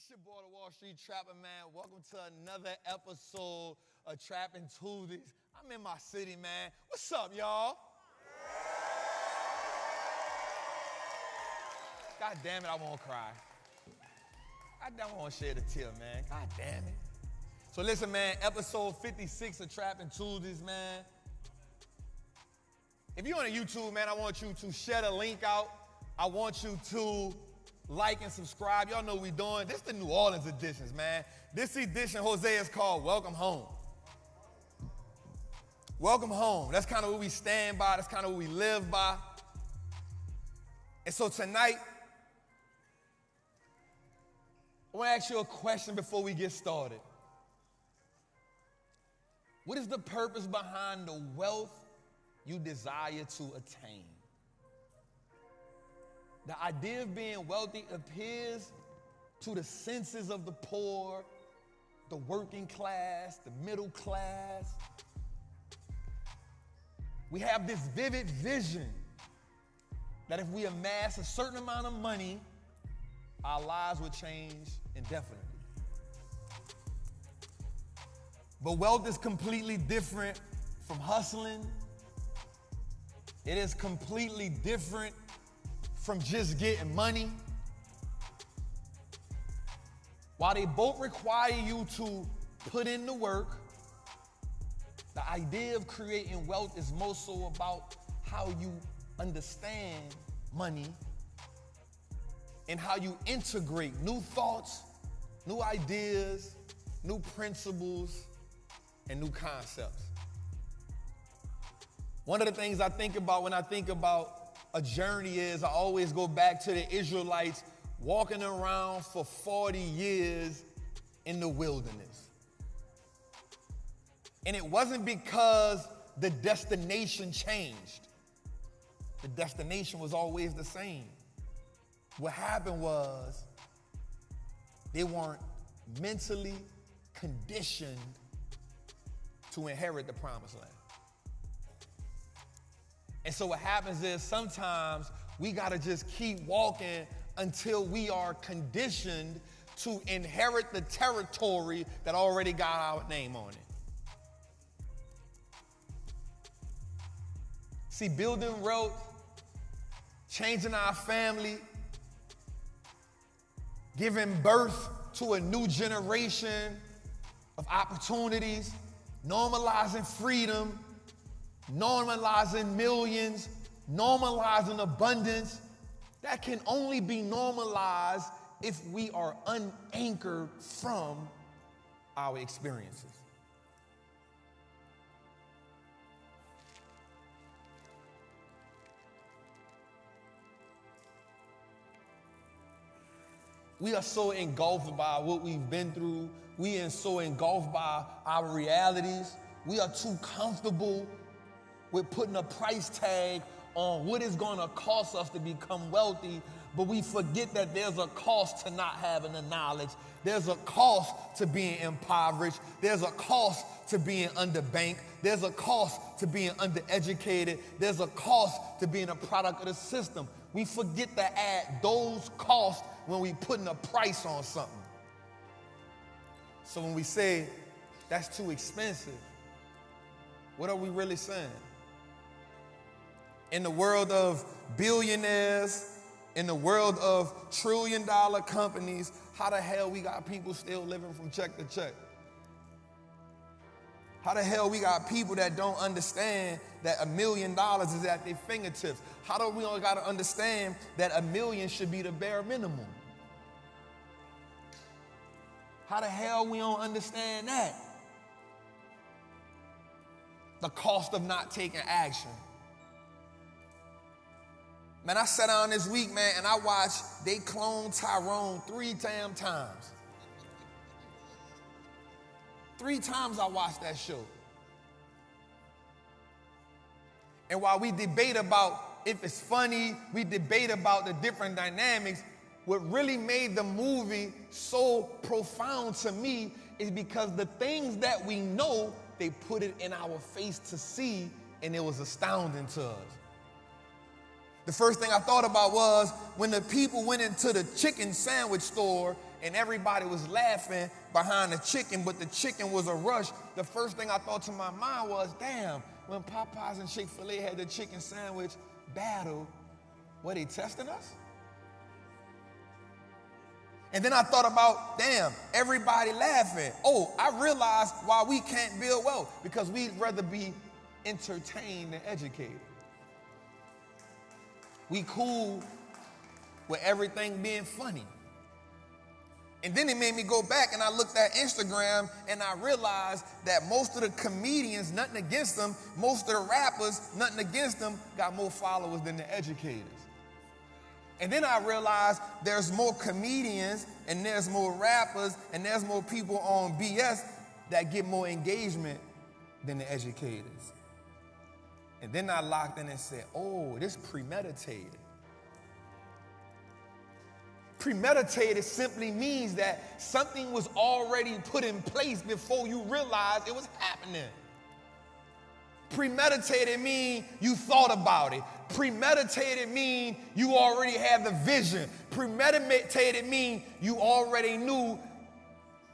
It's your boy, the Wallstreet Trappin, man. Welcome to another episode of Trappin Tuesdays. I'm in my city, man. What's up, y'all? God damn it, I won't cry. God damn, I won't shed a tear, man. God damn it. So listen, man, episode 56 of Trappin Tuesdays, man. If you're on YouTube, man, I want you to share the link out. I want you to like and subscribe. Y'all know what we doing. This is the New Orleans editions, man. This edition, Jose, is called Welcome Home. Welcome home. That's kind of what we stand by. That's kind of what we live by. And so tonight, I want to ask you a question before we get started. What is the purpose behind the wealth you desire to attain? The idea of being wealthy appears to the senses of the poor, the working class, the middle class. We have this vivid vision that if we amass a certain amount of money, our lives would change indefinitely. But wealth is completely different from hustling. It is completely different from just getting money. While they both require you to put in the work, the idea of creating wealth is more so about how you understand money and how you integrate new thoughts, new ideas, new principles, and new concepts. One of the things I think about when I think about a journey is I always go back to the Israelites walking around for 40 years in the wilderness. And it wasn't because the destination changed. The destination was always the same. What happened was they weren't mentally conditioned to inherit the promised land. And so what happens is sometimes we gotta just keep walking until we are conditioned to inherit the territory that already got our name on it. See, building wealth, changing our family, giving birth to a new generation of opportunities, normalizing freedom, normalizing millions, normalizing abundance, that can only be normalized if we are unanchored from our experiences. We are so engulfed by what we've been through. We are so engulfed by our realities. We are too comfortable with putting a price tag on what it's going to cost us to become wealthy, but we forget that there's a cost to not having the knowledge. There's a cost to being impoverished. There's a cost to being underbanked. There's a cost to being undereducated. There's a cost to being a product of the system. We forget to add those costs when we putting a price on something. So when we say that's too expensive, what are we really saying? In the world of billionaires, in the world of trillion-dollar companies, how the hell we got people still living from check to check? How the hell we got people that don't understand that $1 million is at their fingertips? How do we all got to understand that $1 million should be the bare minimum? How the hell we don't understand that? The cost of not taking action. Man, I sat down this week, man, and I watched they clone Tyrone 3 damn times. 3 times I watched that show. And while we debate about if it's funny, we debate about the different dynamics, what really made the movie so profound to me is because the things that we know, they put it in our face to see, and it was astounding to us. The first thing I thought about was when the people went into the chicken sandwich store and everybody was laughing behind the chicken, but the chicken was a rush, the first thing I thought to my mind was, damn, when Popeyes and Chick-fil-A had the chicken sandwich battle, were they testing us? And then I thought about, damn, everybody laughing. Oh, I realized why we can't build wealth, because we'd rather be entertained than educated. We cool with everything being funny. And then it made me go back and I looked at Instagram and I realized that most of the comedians, nothing against them, most of the rappers, nothing against them, got more followers than the educators. And then I realized there's more comedians and there's more rappers and there's more people on BS that get more engagement than the educators. And then I locked in and said, oh, this premeditated. Premeditated simply means that something was already put in place before you realized it was happening. Premeditated mean you thought about it. Premeditated mean you already had the vision. Premeditated mean you already knew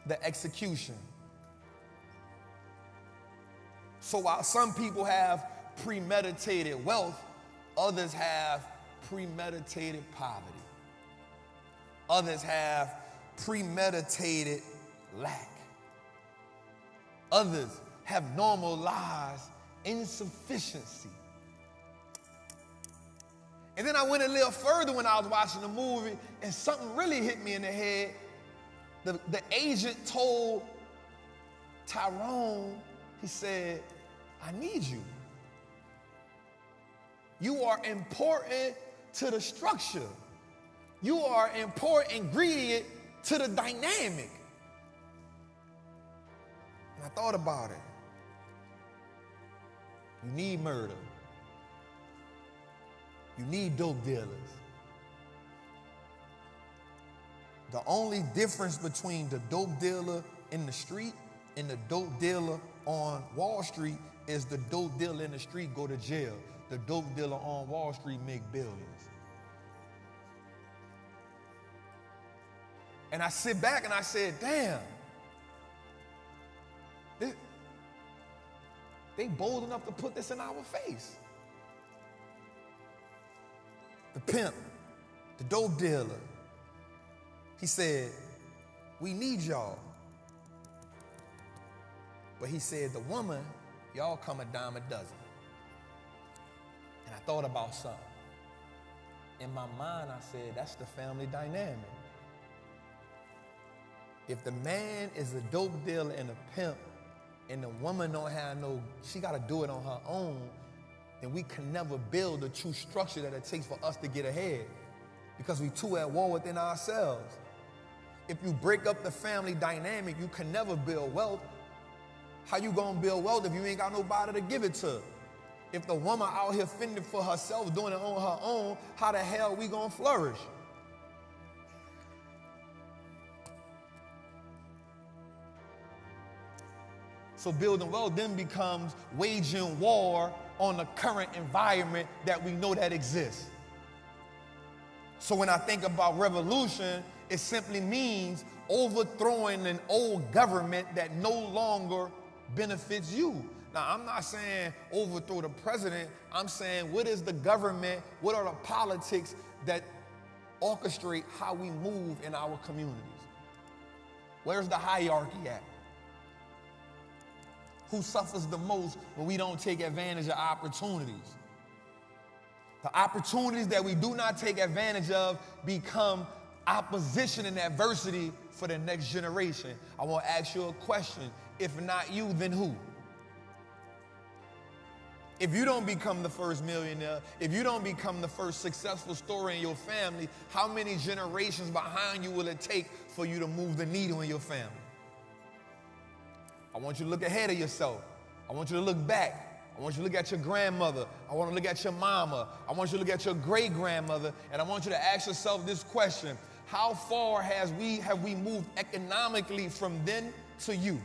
the execution. So while some people have premeditated wealth, others have premeditated poverty. Others have premeditated lack. Others have normalized insufficiency. And then I went a little further when I was watching the movie, and something really hit me in the head. The agent told Tyrone, he said, I need you. You are important to the structure. You are an important ingredient to the dynamic. And I thought about it. You need murder. You need dope dealers. The only difference between the dope dealer in the street and the dope dealer on Wall Street is the dope dealer in the street go to jail. The dope dealer on Wall Street make billions. And I sit back and I said, damn, they bold enough to put this in our face. The pimp, the dope dealer, he said, we need y'all. But he said, the woman, y'all come a dime a dozen. And I thought about something. In my mind, I said, that's the family dynamic. If the man is a dope dealer and a pimp, and the woman don't have she got to do it on her own, then we can never build the true structure that it takes for us to get ahead, because we too at war within ourselves. If you break up the family dynamic, you can never build wealth. How you gonna build wealth if you ain't got nobody to give it to? If the woman out here fending for herself, doing it on her own, how the hell we gonna flourish? So building wealth then becomes waging war on the current environment that we know that exists. So when I think about revolution, it simply means overthrowing an old government that no longer benefits you. Now, I'm not saying overthrow the president. I'm saying, what is the government, what are the politics that orchestrate how we move in our communities? Where's the hierarchy at? Who suffers the most when we don't take advantage of opportunities? The opportunities that we do not take advantage of become opposition and adversity for the next generation. I want to ask you a question. If not you, then who? If you don't become the first millionaire, if you don't become the first successful story in your family, how many generations behind you will it take for you to move the needle in your family? I want you to look ahead of yourself. I want you to look back. I want you to look at your grandmother. I want to look at your mama. I want you to look at your great-grandmother. And I want you to ask yourself this question. How far have we moved economically from then to you?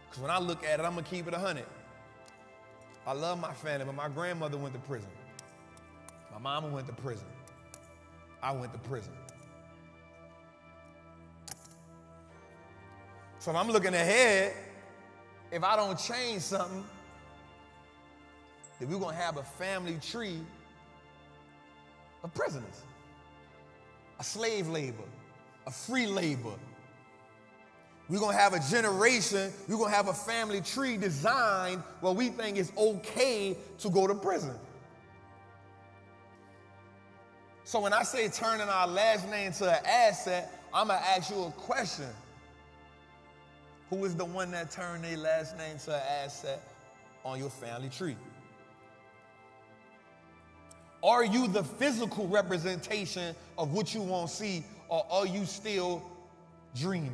Because when I look at it, I'm going to keep it 100. I love my family, but my grandmother went to prison. My mama went to prison. I went to prison. So if I'm looking ahead, if I don't change something, then we're going to have a family tree of prisoners, a slave labor, a free labor. We're going to have a generation, we're going to have a family tree designed where we think it's okay to go to prison. So when I say turning our last name to an asset, I'm going to ask you a question. Who is the one that turned their last name to an asset on your family tree? Are you the physical representation of what you want to see, or are you still dreaming?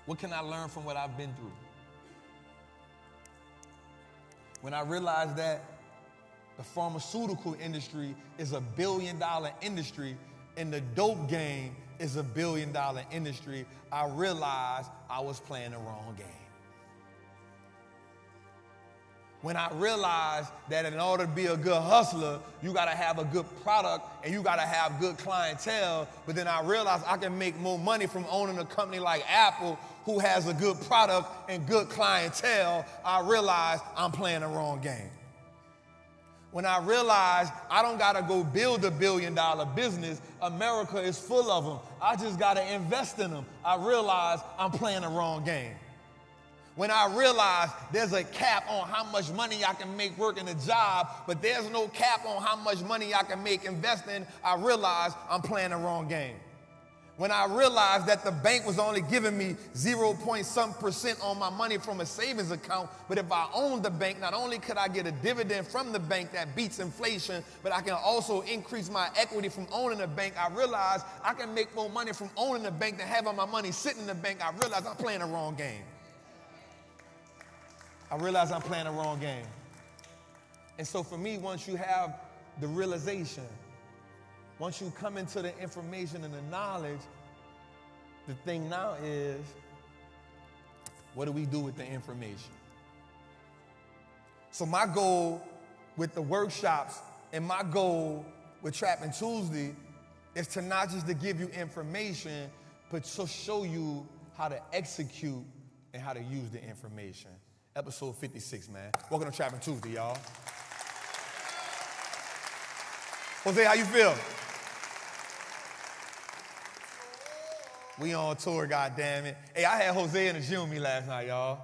What can I learn from what I've been through? When I realized that the pharmaceutical industry is a $1 billion industry and the dope game is a $1 billion industry, I realized I was playing the wrong game. When I realized that in order to be a good hustler, you gotta have a good product and you gotta have good clientele, but then I realized I can make more money from owning a company like Apple who has a good product and good clientele, I realized I'm playing the wrong game. When I realized I don't gotta go build a $1 billion business, America is full of them. I just gotta invest in them. I realized I'm playing the wrong game. When I realized there's a cap on how much money I can make working a job, but there's no cap on how much money I can make investing, I realized I'm playing the wrong game. When I realized that the bank was only giving me 0.some% on my money from a savings account, but if I owned the bank, not only could I get a dividend from the bank that beats inflation, but I can also increase my equity from owning the bank, I realized I can make more money from owning the bank than having my money sitting in the bank. I realized I'm playing the wrong game. I realize I'm playing the wrong game. And so for me, once you have the realization, once you come into the information and the knowledge, the thing now is, what do we do with the information? So my goal with the workshops and my goal with Trappin Tuesday is to not just to give you information, but to show you how to execute and how to use the information. Episode 56, man. Welcome to Trappin Tuesday, y'all. Jose, how you feel? We on tour, goddammit. Hey, I had Jose in the gym with me last night, y'all.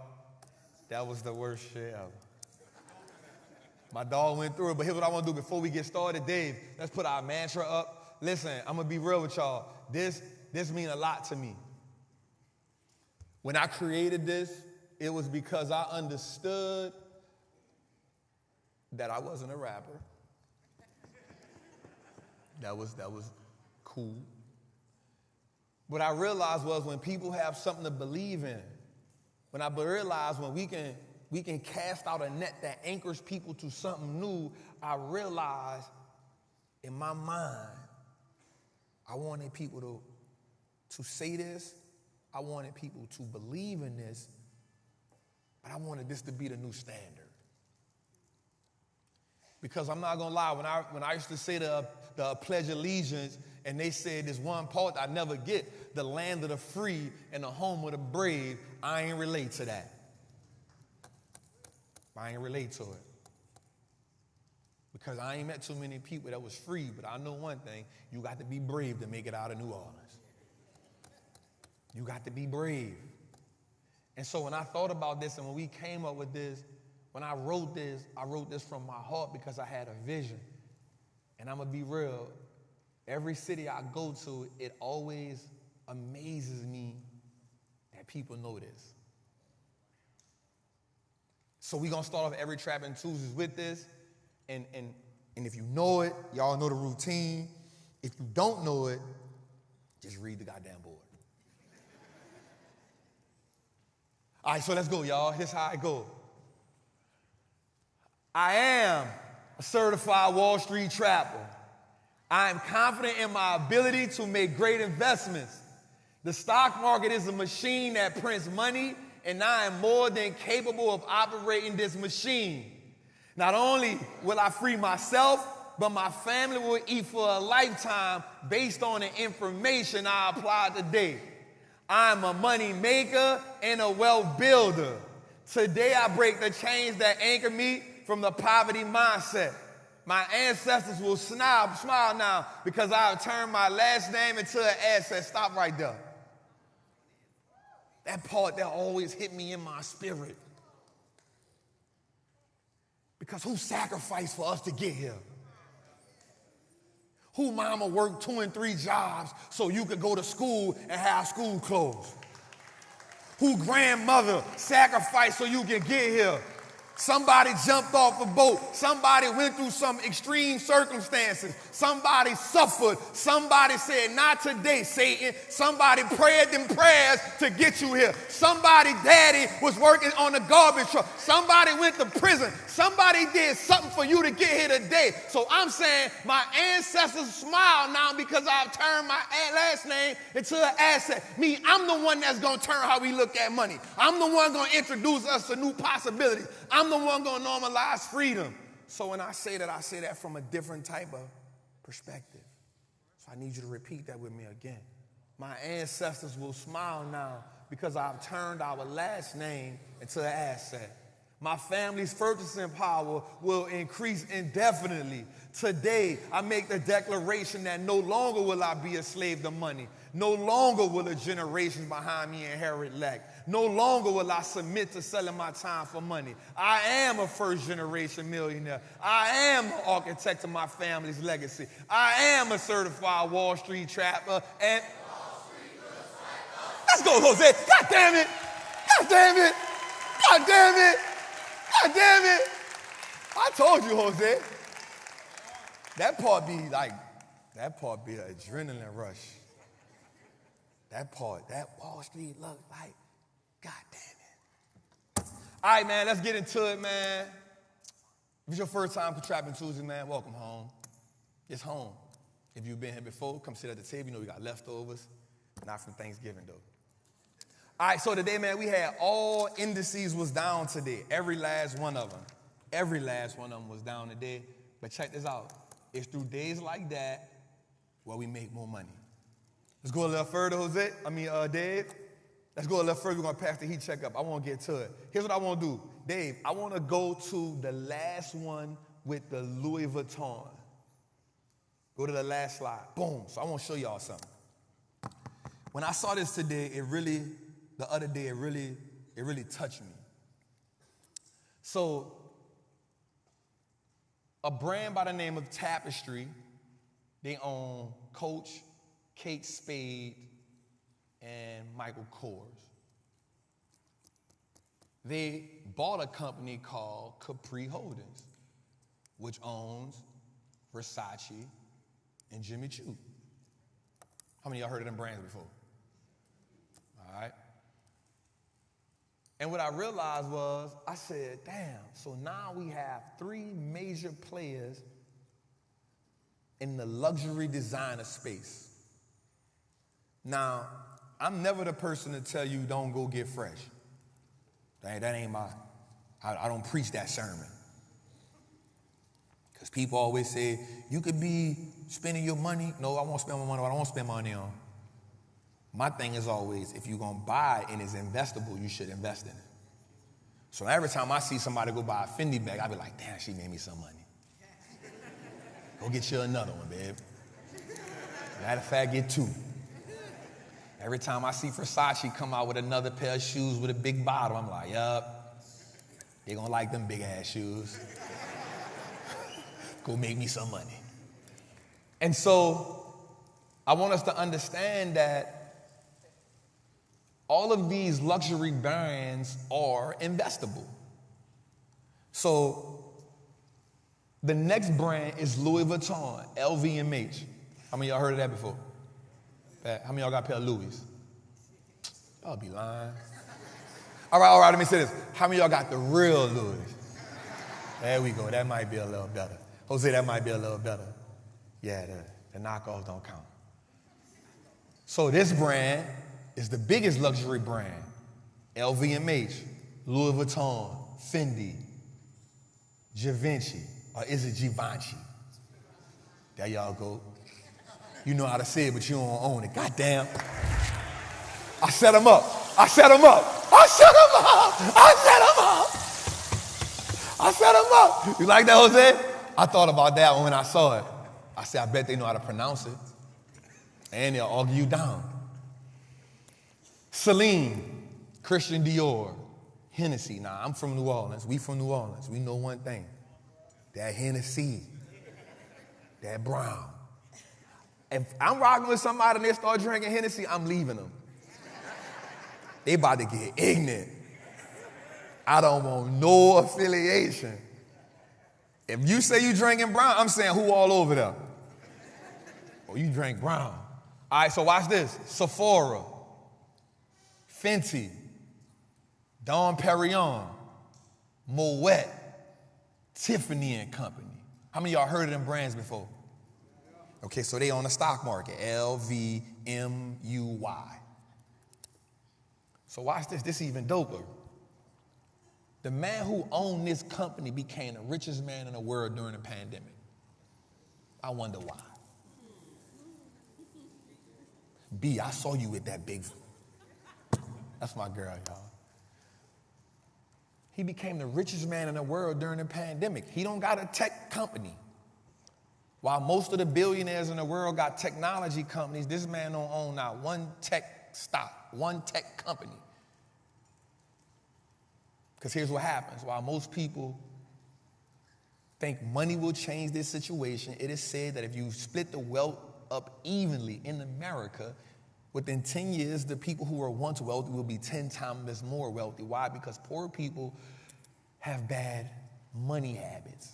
That was the worst shit ever. My dog went through it, but here's what I want to do before we get started. Dave, let's put our mantra up. Listen, I'm going to be real with y'all. This means a lot to me. When I created this, it was because I understood that I wasn't a rapper. That was cool. What I realized was when people have something to believe in, when I realized when we can cast out a net that anchors people to something new, I realized in my mind, I wanted people to say this, I wanted people to believe in this, but I wanted this to be the new standard. Because I'm not gonna lie, when I used to say the Pledge of Allegiance, and they said this one part I never get, the land of the free and the home of the brave, I ain't relate to that. I ain't relate to it. Because I ain't met too many people that was free, but I know one thing, you got to be brave to make it out of New Orleans. You got to be brave. And so when I thought about this and when we came up with this, when I wrote this from my heart because I had a vision. And I'm going to be real, every city I go to, it always amazes me that people know this. So we're going to start off every Trappin Tuesdays with this. And if you know it, y'all know the routine. If you don't know it, just read the goddamn board. All right, so let's go, y'all. Here's how I go. I am a certified Wall Street trapper. I am confident in my ability to make great investments. The stock market is a machine that prints money, and I am more than capable of operating this machine. Not only will I free myself, but my family will eat for a lifetime based on the information I applied today. I'm a money maker and a wealth builder. Today I break the chains that anchor me from the poverty mindset. My ancestors will smile now because I have turned my last name into an asset. Stop right there. That part that always hit me in my spirit. Because who sacrificed for us to get here? Who mama worked 2 and 3 jobs so you could go to school and have school clothes? Who grandmother sacrificed so you can get here? Somebody jumped off a boat. Somebody went through some extreme circumstances. Somebody suffered. Somebody said, not today, Satan. Somebody prayed them prayers to get you here. Somebody daddy was working on a garbage truck. Somebody went to prison. Somebody did something for you to get here today. So I'm saying my ancestors smile now because I've turned my last name into an asset. Me, I'm the one that's going to turn how we look at money. I'm the one going to introduce us to new possibilities. I'm the one going to normalize freedom. So when I say that from a different type of perspective. So I need you to repeat that with me again. My ancestors will smile now because I've turned our last name into an asset. My family's purchasing power will increase indefinitely. Today, I make the declaration that no longer will I be a slave to money. No longer will the generations behind me inherit lack. No longer will I submit to selling my time for money. I am a first-generation millionaire. I am the architect of my family's legacy. I am a certified Wall Street trapper. And let's go, Jose. God damn it. God damn it. God damn it. God damn it. I told you, Jose. That part be an adrenaline rush. That Wall Street look like, God damn it. All right, man, let's get into it, man. If it's your first time to Trappin Tuesday, man, welcome home. It's home. If you've been here before, come sit at the table. You know we got leftovers. Not from Thanksgiving, though. All right, so today, man, we had all indices was down today. Every last one of them. Every last one of them was down today. But check this out. It's through days like that where we make more money. Let's go a little further, Dave. Let's go a little further. We're going to pass the heat check up. I want to get to it. Here's what I want to do. Dave, I want to go to the last one with the Louis Vuitton. Go to the last slide. Boom. So I want to show y'all something. When I saw this today, the other day, it really touched me. So a brand by the name of Tapestry, they own Coach, Kate Spade, and Michael Kors. They bought a company called Capri Holdings, which owns Versace and Jimmy Choo. How many of y'all heard of them brands before? All right. And what I realized was, I said, damn, so now we have 3 major players in the luxury designer space. Now, I'm never the person to tell you don't go get fresh. That ain't I don't preach that sermon. Because people always say, you could be spending your money. No, I won't spend my money. I don't want to spend money on. My thing is always, if you're going to buy and it's investable, you should invest in it. So every time I see somebody go buy a Fendi bag, I be like, damn, she made me some money. Go get you another one, babe. Matter of fact, get 2. Every time I see Versace come out with another pair of shoes with a big bottom, I'm like, yup, they gonna like them big ass shoes. Go make me some money. And so I want us to understand that all of these luxury brands are investable. So the next brand is Louis Vuitton, LVMH. How many of y'all heard of that before? How many of y'all got a pair of Louis? Y'all be lying. All right, let me say this. How many of y'all got the real Louis? There we go. That might be a little better. Jose, that might be a little better. Yeah, the knockoffs don't count. So this brand is the biggest luxury brand. LVMH, Louis Vuitton, Fendi, Givenchy, or is it Givenchy? There y'all go. You know how to say it, but you don't own it. Goddamn. I set him up. I set him up. I set him up. I set him up. I set him up. You like that, Jose? I thought about that when I saw it. I said, I bet they know how to pronounce it. And they'll argue you down. Celine, Christian Dior, Hennessy. Now, I'm from New Orleans. We from New Orleans. We know one thing. That Hennessy. That brown. If I'm rocking with somebody and they start drinking Hennessy, I'm leaving them. They about to get ignorant. I don't want no affiliation. If you say you drinking brown, I'm saying who all over there? Oh, you drink brown. All right, so watch this. Sephora, Fenty, Dom Perignon, Moet, Tiffany and Company. How many of y'all heard of them brands before? Okay, so they on the stock market, LVMUY. So watch this, this is even doper. The man who owned this company became the richest man in the world during the pandemic. I wonder why. B, I saw you with that big, that's my girl, y'all. He became the richest man in the world during the pandemic. He don't got a tech company. While most of the billionaires in the world got technology companies, this man don't own not one tech stock, one tech company. Because here's what happens. While most people think money will change this situation, it is said that if you split the wealth up evenly in America, within 10 years, the people who were once wealthy will be 10 times more wealthy. Why? Because poor people have bad money habits.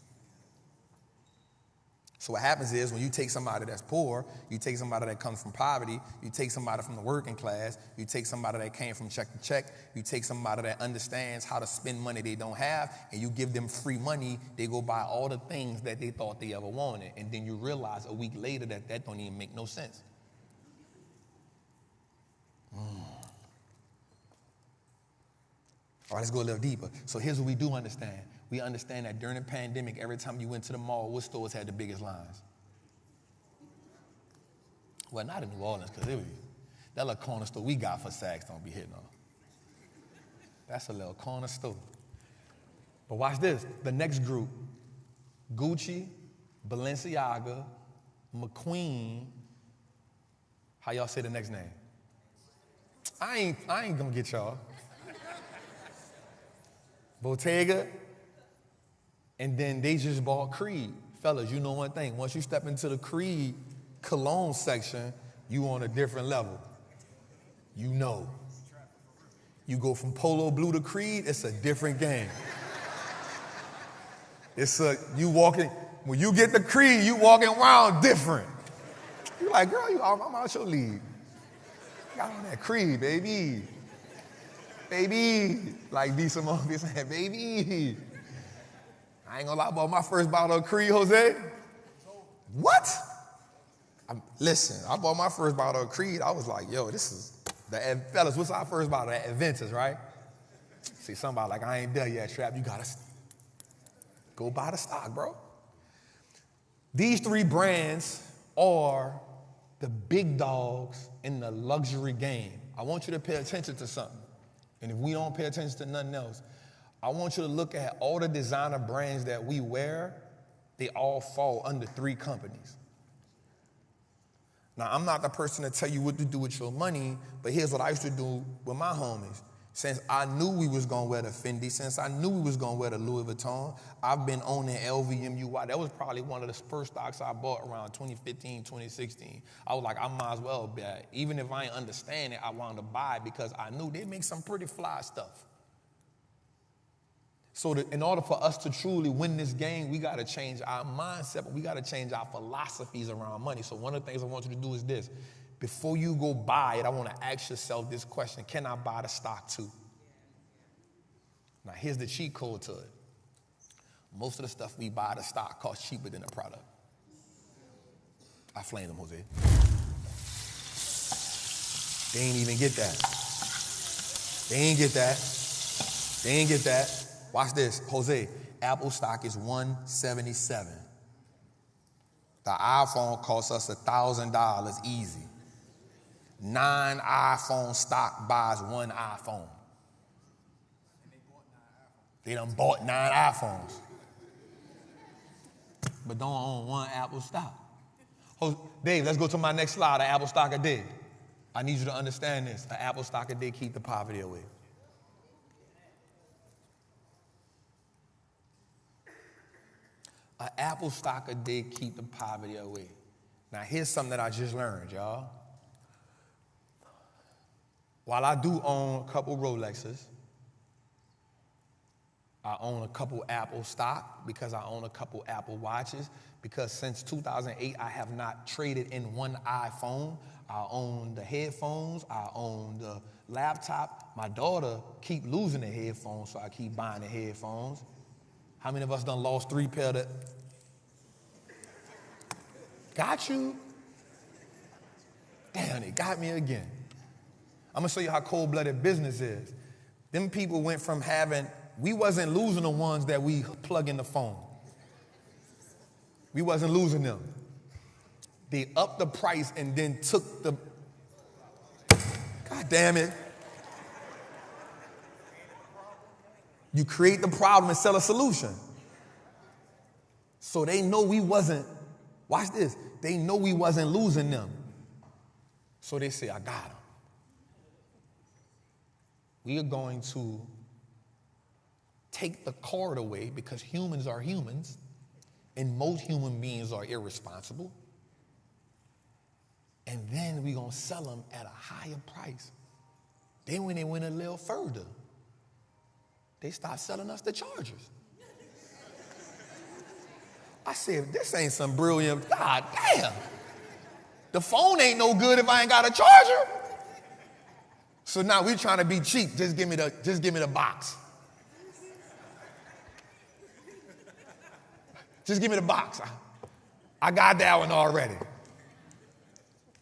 So what happens is when you take somebody that's poor, you take somebody that comes from poverty, you take somebody from the working class, you take somebody that came from check to check, you take somebody that understands how to spend money they don't have, and you give them free money, they go buy all the things that they thought they ever wanted. And then you realize a week later that that don't even make no sense. All right, let's go a little deeper. So here's what we do understand. We understand that during the pandemic, every time you went to the mall, what stores had the biggest lines? Well, not in New Orleans, because that little corner store we got for Saks don't be hitting on. That's a little corner store. But watch this. The next group, Gucci, Balenciaga, McQueen. How y'all say the next name? I ain't gonna get y'all. Bottega, and then they just bought Creed. Fellas, you know one thing. Once you step into the Creed cologne section, you on a different level. You know. You go from Polo Blue to Creed, it's a different game. When you get the Creed, you walking around different. You like, girl, I'm out your league. Got on that Creed, baby. Baby. Like D. Simone be saying, baby. I ain't gonna lie about my first bottle of Creed, Jose. What? Listen, I bought my first bottle of Creed. I was like, yo, this is, fellas, what's our first bottle? That Adventus, right? See, somebody like, I ain't there yet, Trap. You gotta go buy the stock, bro. These three brands are the big dogs in the luxury game. I want you to pay attention to something. And if we don't pay attention to nothing else, I want you to look at all the designer brands that we wear. They all fall under three companies. Now, I'm not the person to tell you what to do with your money, but here's what I used to do with my homies. Since I knew we was going to wear the Fendi, since I knew we was going to wear the Louis Vuitton, I've been owning LVMUY. That was probably one of the first stocks I bought around 2015, 2016. I was like, I might as well buy it. Even if I ain't understand it, I wanted to buy it because I knew they make some pretty fly stuff. So in order for us to truly win this game, we got to change our mindset, but we got to change our philosophies around money. So one of the things I want you to do is this. Before you go buy it, I want to ask yourself this question. Can I buy the stock too? Now, here's the cheat code to it. Most of the stuff we buy, the stock, costs cheaper than the product. I flamed them, Jose. They ain't even get that. They ain't get that. They ain't get that. Watch this, Jose. Apple stock is $177. The iPhone costs us $1,000 easy. 9 iPhone stock buys 1 iPhone. They done bought 9 iPhones. But don't own 1 Apple stock. Oh, Dave, let's go to my next slide, an Apple stock a day. I need you to understand this. An Apple stock a day keep the poverty away. An Apple stock a day keep the poverty away. Now, here's something that I just learned, y'all. While I do own a couple Rolexes, I own a couple Apple stock because I own a couple Apple watches, because since 2008, I have not traded in 1 iPhone. I own the headphones, I own the laptop. My daughter keep losing the headphones, so I keep buying the headphones. How many of us done lost 3 pair that? Got you? Damn, it got me again. I'm gonna show you how cold-blooded business is. Them people went from we wasn't losing the ones that we plug in the phone. We wasn't losing them. They upped the price and then took the, God damn it. You create the problem and sell a solution. So they know we wasn't, watch this, they know we wasn't losing them. So they say, I got them. We are going to take the card away because humans are humans and most human beings are irresponsible. And then we're going to sell them at a higher price. Then when they went a little further, they start selling us the chargers. I said, this ain't some brilliant, God damn. The phone ain't no good if I ain't got a charger. So now we're trying to be cheap. Just give me the box. Just give me the box. I got that one already.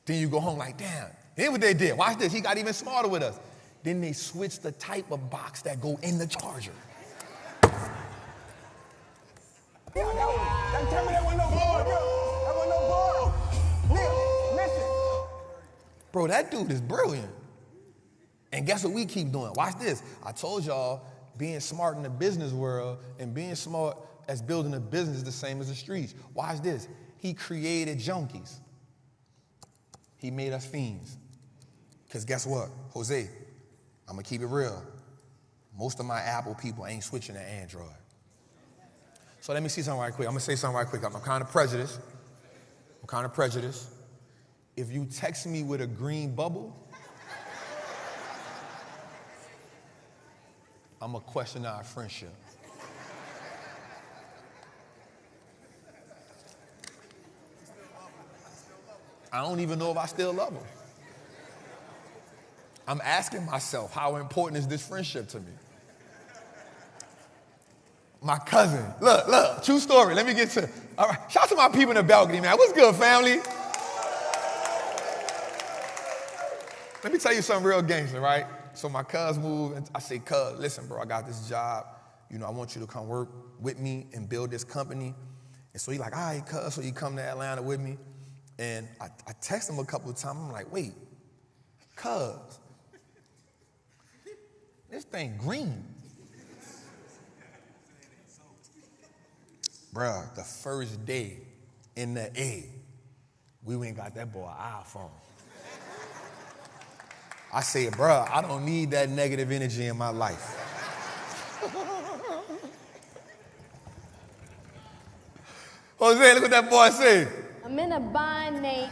Then you go home like, damn. Here's what they did. Watch this. He got even smarter with us. Then they switched the type of box that go in the charger. Tell me that wasn't no board, bro. That wasn't no board. Nick, listen. Bro, that dude is brilliant. And guess what we keep doing? Watch this. I told y'all, being smart in the business world and being smart as building a business is the same as the streets. Watch this. He created junkies. He made us fiends. Because guess what? Jose, I'm going to keep it real. Most of my Apple people ain't switching to Android. So let me see something right quick. I'm going to say something right quick. I'm kind of prejudiced. If you text me with a green bubble, I'm going to question our friendship. I don't even know if I still love him. I'm asking myself, how important is this friendship to me? My cousin, look, true story. Let me get to, all right, shout out to my people in the balcony, man. What's good, family? Let me tell you something real gangster, right? So my cuz moved, and I say, cuz, listen, bro, I got this job. You know, I want you to come work with me and build this company. And so he like, all right, cuz, so you come to Atlanta with me. And I text him a couple of times. I'm like, wait, cuz, this thing green. Bruh, the first day in the A, we went and got that boy an iPhone. I said, bruh, I don't need that negative energy in my life. Jose, look what that boy said. I'm in a bind, Nate.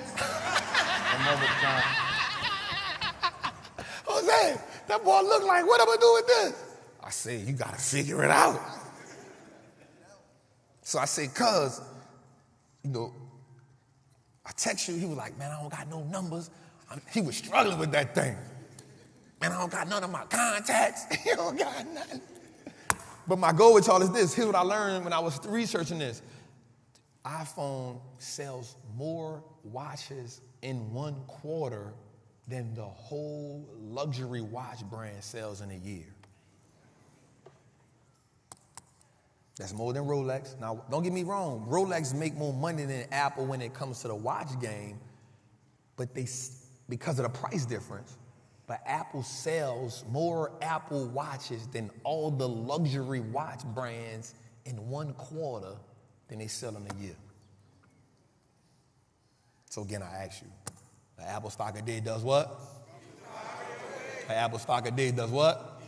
Jose, that boy look like, what am I doing with this? I said, you gotta figure it out. So I said, cuz, you know, I text you, he was like, man, I don't got no numbers. He was struggling with that thing. Man, I don't got none of my contacts. He don't got nothing. But my goal with y'all is this. Here's what I learned when I was researching this. iPhone sells more watches in 1 quarter than the whole luxury watch brand sells in a year. That's more than Rolex. Now, don't get me wrong. Rolex make more money than Apple when it comes to the watch game, but because of the price difference. But Apple sells more Apple watches than all the luxury watch brands in 1 quarter than they sell in a year. So again, I ask you, the Apple stock a day does what? The Apple stock a day does what?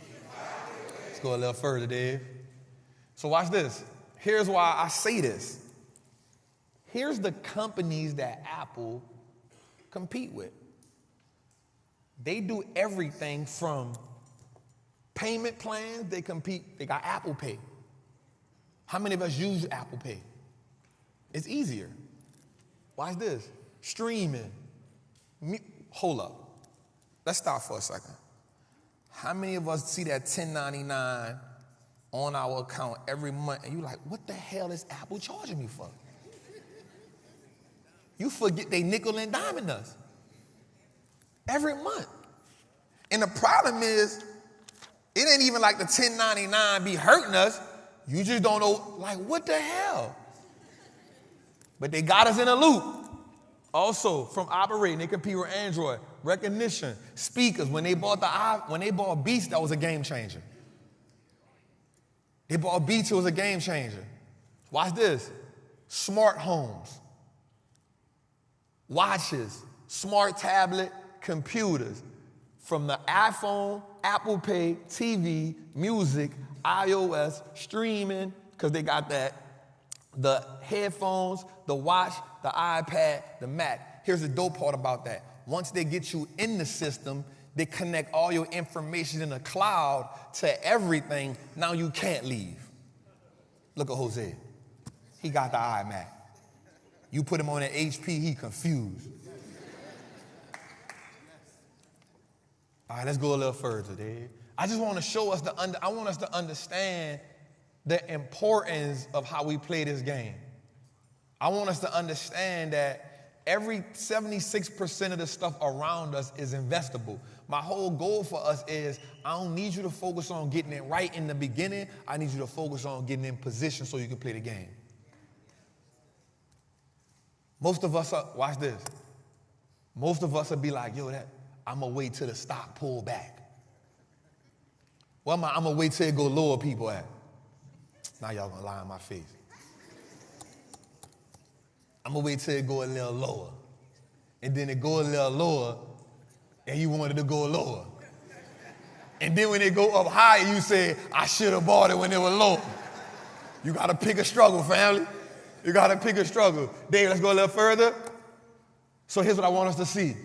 Let's go a little further, Dave. So watch this. Here's why I say this. Here's the companies that Apple compete with. They do everything from payment plans. They got Apple Pay. How many of us use Apple Pay? It's easier. Watch this. Streaming. Hold up. Let's stop for a second. How many of us see that $10.99 on our account every month and you're like, what the hell is Apple charging me for? You forget they nickel and diming us every month. And the problem is, it ain't even like the $10.99 be hurting us. You just don't know, like, what the hell? But they got us in a loop. Also, from operating, they compete with Android, recognition, speakers. When they bought Beats, that was a game changer. They bought Beats, it was a game changer. Watch this. Smart homes, watches, smart tablet, computers. From the iPhone, Apple Pay, TV, music, iOS, streaming, because they got the headphones, the watch, the iPad, the Mac. Here's the dope part about that. Once they get you in the system, they connect all your information in the cloud to everything. Now you can't leave. Look at Jose. He got the iMac. You put him on an HP, he confused. All right, let's go a little further, Dave. I just want to show us I want us to understand the importance of how we play this game. I want us to understand that every 76% of the stuff around us is investable. My whole goal for us is I don't need you to focus on getting it right in the beginning. I need you to focus on getting in position so you can play the game. Most of us, watch this. Most of us will be like, yo, I'm going to wait till the stock pull back. Well, I'm going to wait till it go lower people at. Now y'all going to lie in my face. I'm going to wait till it go a little lower. And then it go a little lower, and you wanted to go lower. And then when it go up higher, you say, I should have bought it when it was low. You got to pick a struggle, family. You got to pick a struggle. Dave, let's go a little further. So here's what I want us to see.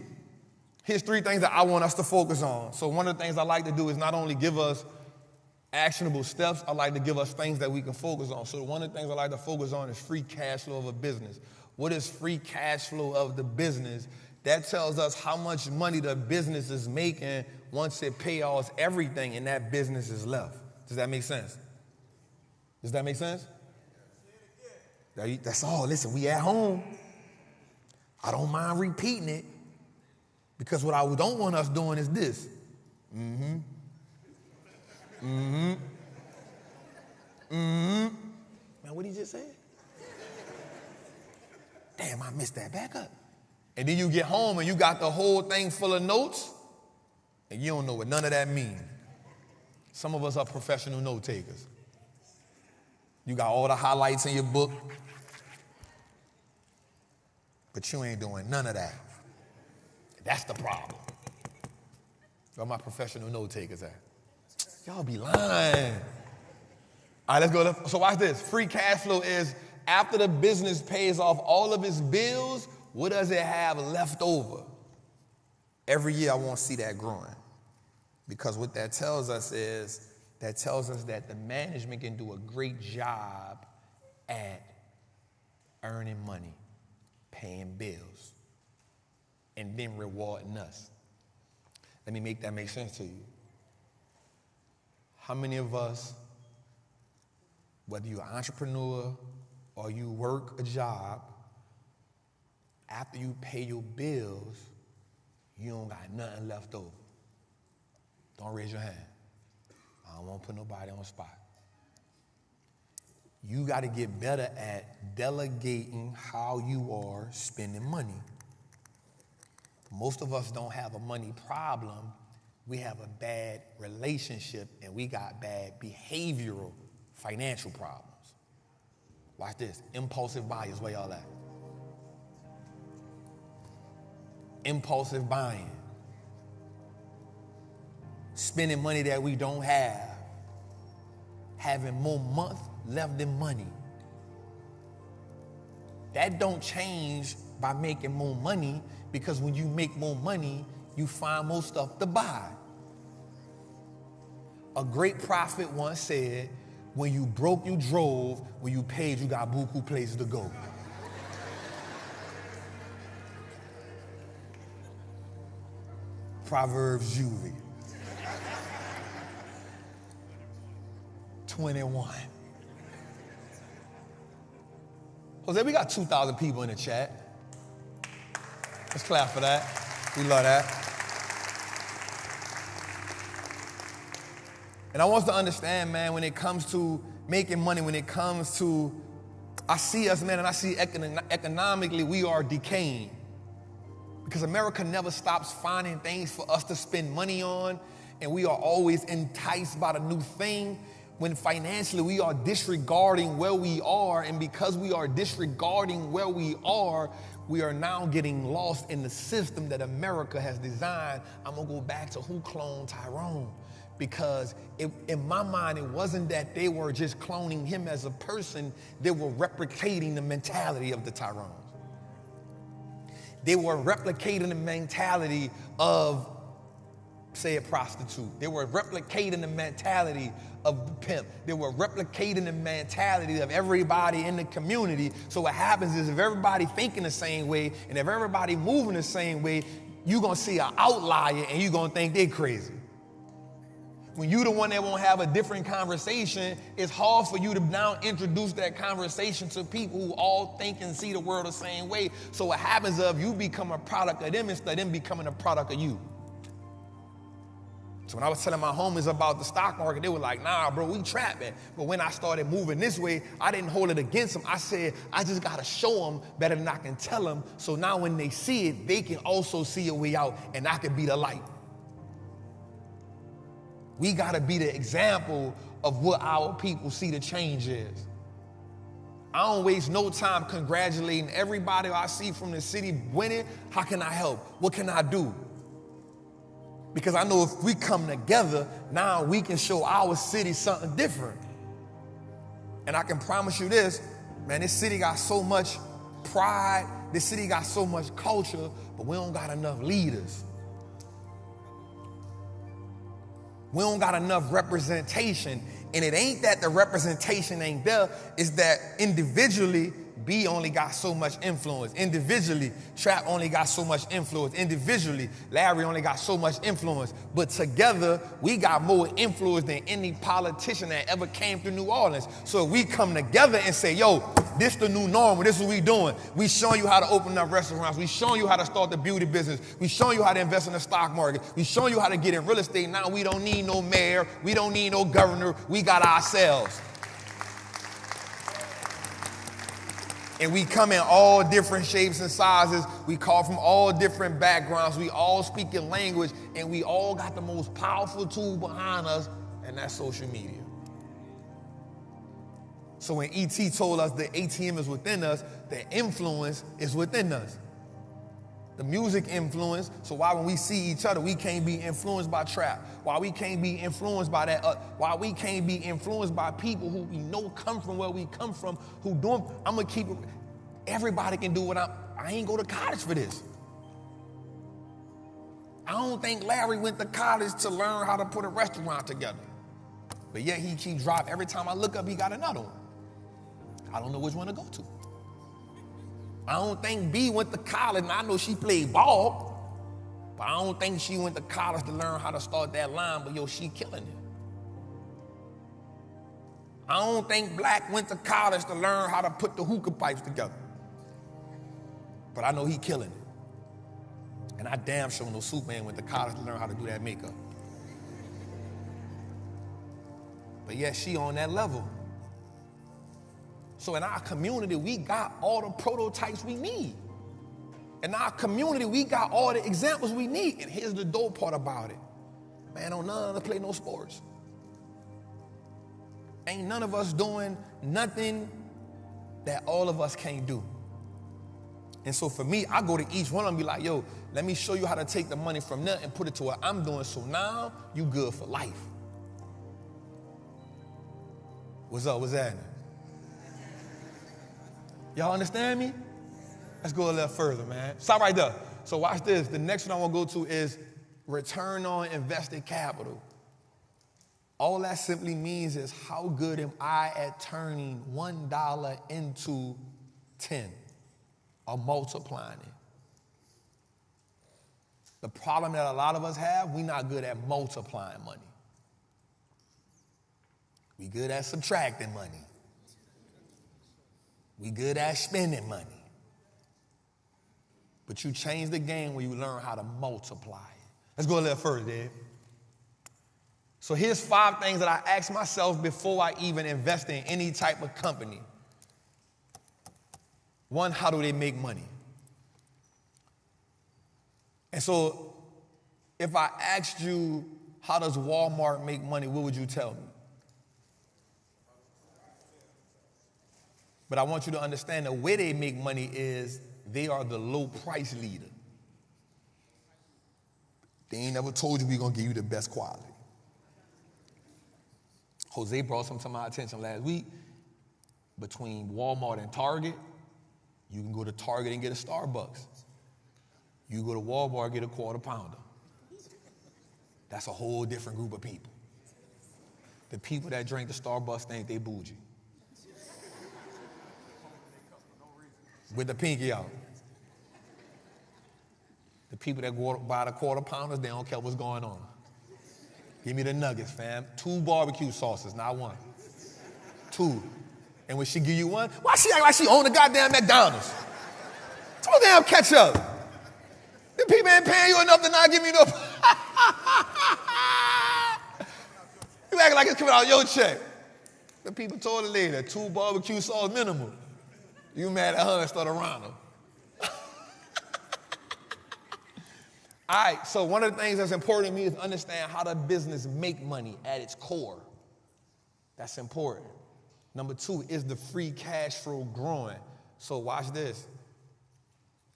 Here's 3 things that I want us to focus on. So one of the things I like to do is not only give us actionable steps, I like to give us things that we can focus on. So one of the things I like to focus on is free cash flow of a business. What is free cash flow of the business? That tells us how much money the business is making once it pays everything and that business is left. Does that make sense? Does that make sense? That's all. Listen, we at home. I don't mind repeating it. Because what I don't want us doing is this. Man, what did he just say? Damn, I missed that. Back up. And then you get home and you got the whole thing full of notes and you don't know what none of that means. Some of us are professional note takers. You got all the highlights in your book, but you ain't doing none of that. That's the problem. Where my professional note takers at? Y'all be lying. All right, let's go. So watch this. Free cash flow is after the business pays off all of its bills, what does it have left over? Every year I want to see that growing. Because what that tells us is, that tells us that the management can do a great job at earning money, paying bills, and then rewarding us. Let me make that make sense to you. How many of us, whether you're an entrepreneur or you work a job, after you pay your bills, you don't got nothing left over? Don't raise your hand. I don't want to put nobody on the spot. You got to get better at delegating how you are spending money. Most of us don't have a money problem. We have a bad relationship and we got bad behavioral financial problems. Watch this. Impulsive buyers, where y'all at? Impulsive buying. Spending money that we don't have. Having more month left than money. That don't change by making more money, because when you make more money, you find more stuff to buy. A great prophet once said, when you broke, you drove. When you paid, you got buku places to go. Proverbs Juvie. 21. Jose, we got 2,000 people in the chat. Let's clap for that. We love that. And I want us to understand, man, when it comes to making money, when it comes to, I see us, man, and I see economically we are decaying. Because America never stops finding things for us to spend money on, and we are always enticed by the new thing, when financially we are disregarding where we are, and because we are disregarding where we are now getting lost in the system that America has designed. I'm gonna go back to who cloned Tyrone, because in my mind, it wasn't that they were just cloning him as a person, they were replicating the mentality of the Tyrones. They were replicating the mentality of, say, a prostitute. They were replicating the mentality of the pimp. They were replicating the mentality of everybody in the community. So what happens is, if everybody thinking the same way and if everybody moving the same way, you're going to see an outlier and you're going to think they're crazy. When you the one that won't have a different conversation, it's hard for you to now introduce that conversation to people who all think and see the world the same way. So what happens is, you become a product of them instead of them becoming a product of you. So when I was telling my homies about the stock market, they were like, nah, bro, we trapping. But when I started moving this way, I didn't hold it against them. I said, I just got to show them better than I can tell them. So now when they see it, they can also see a way out, and I can be the light. We got to be the example of what our people see the change is. I don't waste no time congratulating everybody I see from the city winning. How can I help? What can I do? Because I know if we come together, now we can show our city something different. And I can promise you this, man, this city got so much pride, this city got so much culture, but we don't got enough leaders. We don't got enough representation. And it ain't that the representation ain't there, it's that individually, B only got so much influence. Individually, Trap only got so much influence. Individually, Larry only got so much influence. But together, we got more influence than any politician that ever came to New Orleans. So if we come together and say, yo, this the new normal, this is what we doing. We showing you how to open up restaurants. We showing you how to start the beauty business. We showing you how to invest in the stock market. We showing you how to get in real estate. Now we don't need no mayor. We don't need no governor. We got ourselves. And we come in all different shapes and sizes. We call from all different backgrounds. We all speak a language, and we all got the most powerful tool behind us, and that's social media. So when E.T. told us the ATM is within us, the influence is within us. The music influence, so why when we see each other, we can't be influenced by trap? Why we can't be influenced by that? Why we can't be influenced by people who we know come from where we come from, who doing, I'm gonna keep it, everybody can do what I ain't go to college for this. I don't think Larry went to college to learn how to put a restaurant together. But yet he keeps dropping. Every time I look up, he got another one. I don't know which one to go to. I don't think B went to college, and I know she played ball, but I don't think she went to college to learn how to start that line, but yo, she killing it. I don't think Black went to college to learn how to put the hookah pipes together, but I know he killing it. And I damn sure know Superman went to college to learn how to do that makeup. But yet she on that level. So in our community, we got all the prototypes we need. In our community, we got all the examples we need. And here's the dope part about it. Man, don't none of us play no sports. Ain't none of us doing nothing that all of us can't do. And so for me, I go to each one of them and be like, yo, let me show you how to take the money from there and put it to what I'm doing. So now you good for life. What's up? What's happening? Y'all understand me? Let's go a little further, man. Stop right there. So watch this. The next one I want to go to is return on invested capital. All that simply means is how good am I at turning $1 into 10 or multiplying it. The problem that a lot of us have, we're not good at multiplying money. We good at subtracting money. We good at spending money. But you change the game when you learn how to multiply it. Let's go a little further, Dave. So here's 5 things that I ask myself before I even invest in any type of company. 1, how do they make money? And so if I asked you, how does Walmart make money, what would you tell me? But I want you to understand the way they make money is they are the low price leader. They ain't never told you we're going to give you the best quality. Jose brought some to my attention last week. Between Walmart and Target, you can go to Target and get a Starbucks. You go to Walmart and get a quarter pounder. That's a whole different group of people. The people that drink the Starbucks think they bougie. With the pinky out. The people that go buy the quarter pounders, they don't care what's going on. Give me the nuggets, fam. 2 barbecue sauces, not 1. 2. And when she give you 1, why she act like she own the goddamn McDonald's? 2 damn ketchup. The people ain't paying you enough to not give me no. You act like it's coming out of your check. The people told the lady that 2 barbecue sauce minimum. You mad at her instead of around her. All right, so one of the things that's important to me is understand how the business make money at its core. That's important. Number 2, is the free cash flow growing? So watch this.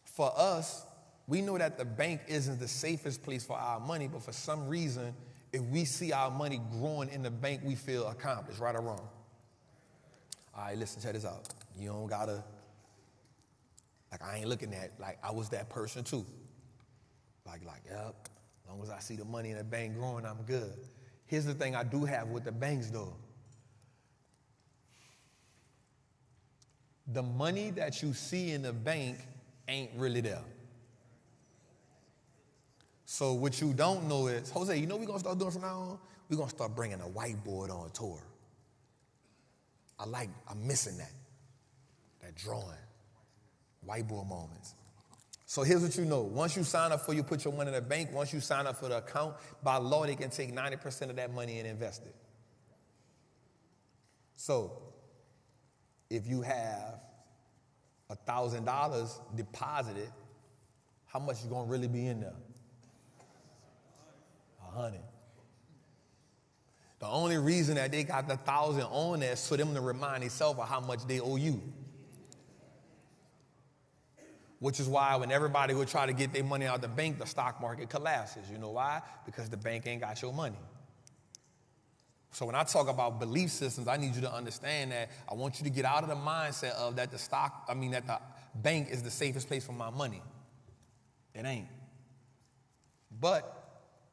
For us, we know that the bank isn't the safest place for our money, but for some reason, if we see our money growing in the bank, we feel accomplished, right or wrong? All right, listen, check this out. You don't gotta, like I ain't looking at, like I was that person too. Like, yep, as long as I see the money in the bank growing, I'm good. Here's the thing I do have with the banks though. The money that you see in the bank ain't really there. So what you don't know is, Jose, you know what we're going to start doing from now on? We're going to start bringing a whiteboard on tour. I'm missing that drawing, whiteboard moments. So here's what you know. Once you sign up you put your money in the bank, once you sign up for the account, by law, they can take 90% of that money and invest it. So if you have $1,000 deposited, how much is going to really be in there? 100. The only reason that they got the 1,000 on there is for them to remind themselves of how much they owe you. Which is why when everybody would try to get their money out of the bank, the stock market collapses. You know why? Because the bank ain't got your money. So when I talk about belief systems, I need you to understand that I want you to get out of the mindset of that that the bank is the safest place for my money. It ain't. But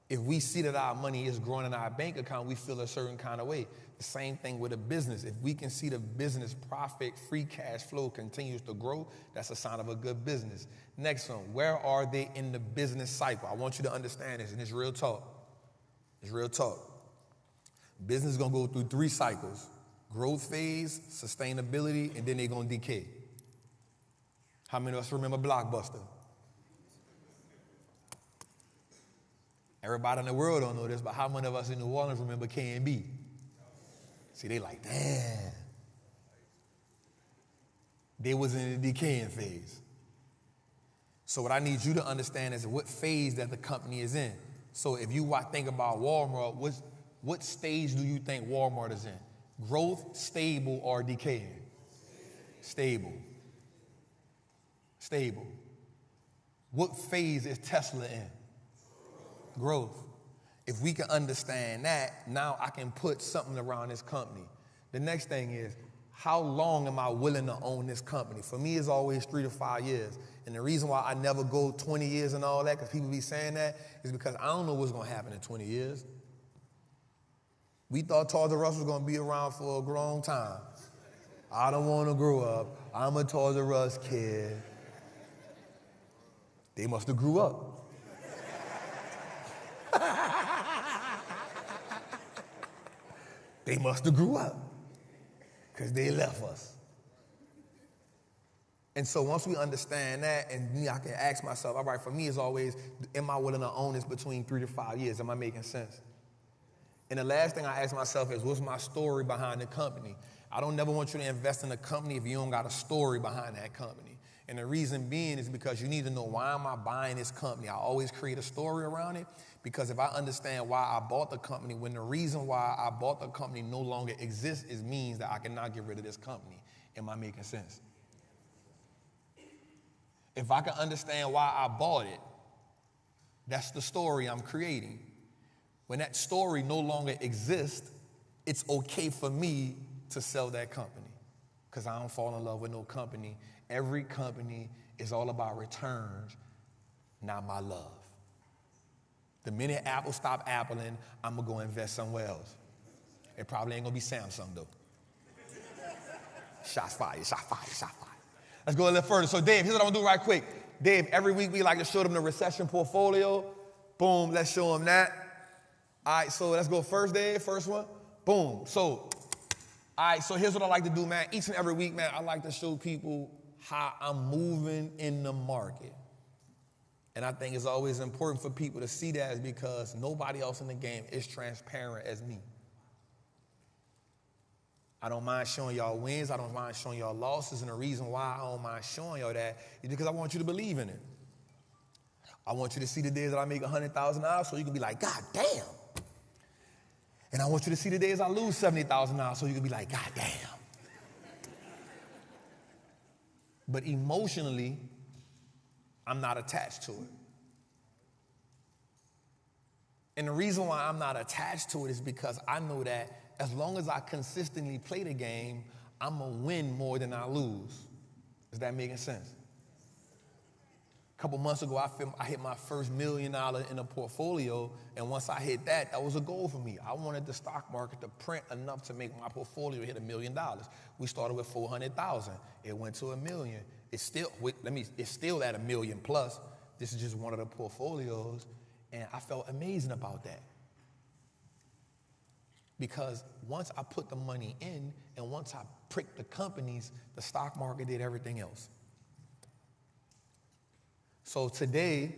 if we see that our money is growing in our bank account, we feel a certain kind of way. The same thing with a business. If we can see the business profit, free cash flow continues to grow, that's a sign of a good business. Next one, where are they in the business cycle? I want you to understand this, and it's real talk. It's real talk. Business is going to go through 3 cycles: growth phase, sustainability, and then they're going to decay. How many of us remember Blockbuster? Everybody in the world don't know this, but how many of us in New Orleans remember K&B? See, they like, damn. They was in the decaying phase. So what I need you to understand is what phase that the company is in. So if you think about Walmart, what stage do you think Walmart is in? Growth, stable, or decaying? Stable. Stable. What phase is Tesla in? Growth. If we can understand that, now I can put something around this company. The next thing is, how long am I willing to own this company? For me, it's always 3 to 5 years. And the reason why I never go 20 years and all that, because people be saying that, is because I don't know what's going to happen in 20 years. We thought Toys R Us was going to be around for a long time. I don't want to grow up. I'm a Toys R Us kid. They must have grew up. They must have grew up because they left us. And so once we understand that, and me, I can ask myself, all right, for me it's always, am I willing to own this between 3 to 5 years? Am I making sense? And the last thing I ask myself is, what's my story behind the company? I don't never want you to invest in a company if you don't got a story behind that company. And the reason being is because you need to know, why am I buying this company? I always create a story around it, because if I understand why I bought the company, when the reason why I bought the company no longer exists, it means that I cannot get rid of this company. Am I making sense? If I can understand why I bought it, that's the story I'm creating. When that story no longer exists, it's okay for me to sell that company, because I don't fall in love with no company. Every company is all about returns, not my love. The minute Apple stop appling, I'm going to go invest somewhere else. It probably ain't going to be Samsung, though. Shots fired, shot fired, shot fired. Let's go a little further. So, Dave, here's what I'm going to do right quick. Dave, every week we like to show them the recession portfolio. Boom, let's show them that. All right, so let's go first, Dave, first one. Boom. So, all right, so here's what I like to do, man. Each and every week, man, I like to show people how I'm moving in the market. And I think it's always important for people to see that, is because nobody else in the game is transparent as me. I don't mind showing y'all wins. I don't mind showing y'all losses. And the reason why I don't mind showing y'all that is because I want you to believe in it. I want you to see the days that I make $100,000 so you can be like, God damn. And I want you to see the days I lose $70,000 so you can be like, God damn. But emotionally, I'm not attached to it. And the reason why I'm not attached to it is because I know that as long as I consistently play the game, I'm going to win more than I lose. Is that making sense? A couple months ago, I hit my first $1 million in a portfolio, and once I hit that, that was a goal for me. I wanted the stock market to print enough to make my portfolio hit $1 million. We started with 400,000. It went to $1 million. It's still at $1 million plus. This is just one of the portfolios, and I felt amazing about that. Because once I put the money in, and once I pricked the companies, the stock market did everything else. So today,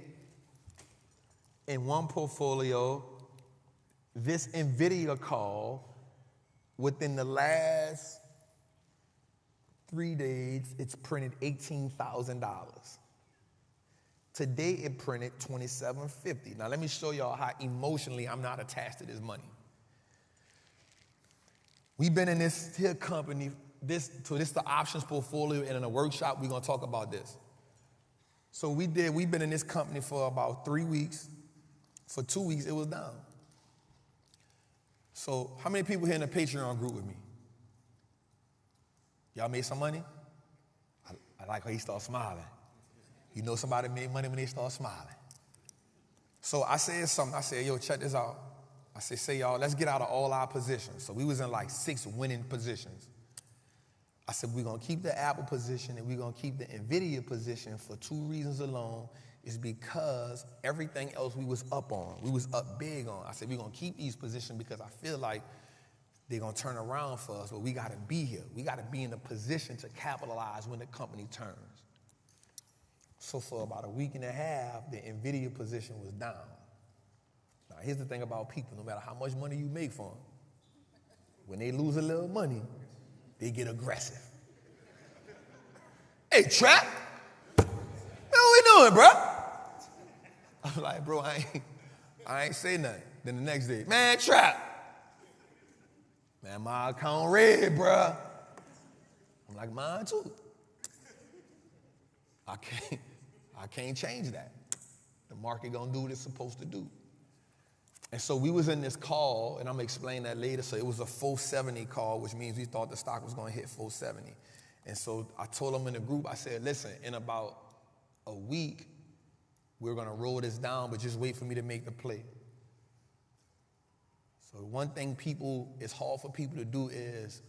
in one portfolio, this NVIDIA call, within the last 3 days, it's printed $18,000. Today, it printed $27.50. Now, let me show y'all how emotionally I'm not attached to this money. We've been in this here company, this is the options portfolio, and in a workshop, we're going to talk about this. So we've been in this company for about 3 weeks. For 2 weeks, it was down. So how many people here in the Patreon group with me? Y'all made some money? I like how he started smiling. You know somebody made money when they start smiling. So I said something. I said, yo, check this out. I said, say, y'all, let's get out of all our positions. So we was in like 6 winning positions. I said, we're going to keep the Apple position and we're going to keep the NVIDIA position for 2 reasons alone. Is because everything else we was up on, we was up big on. I said, we're going to keep these positions because I feel like they're going to turn around for us, but we got to be here. We got to be in a position to capitalize when the company turns. So for about a week and a half, the NVIDIA position was down. Now, here's the thing about people. No matter how much money you make for them, when they lose a little money, they get aggressive. Hey, Trap, man, what we doing, bro? I was like, bro, I ain't say nothing. Then the next day, man, Trap. Man, my account red, bro. I'm like, mine too. I can't change that. The market gonna do what it's supposed to do. And so we was in this call, and I'm gonna explain that later. So it was a 470 call, which means we thought the stock was gonna hit 470. And so I told them in the group, I said, listen, in about a week, we're gonna roll this down, but just wait for me to make the play. So one thing it's hard for people to do is,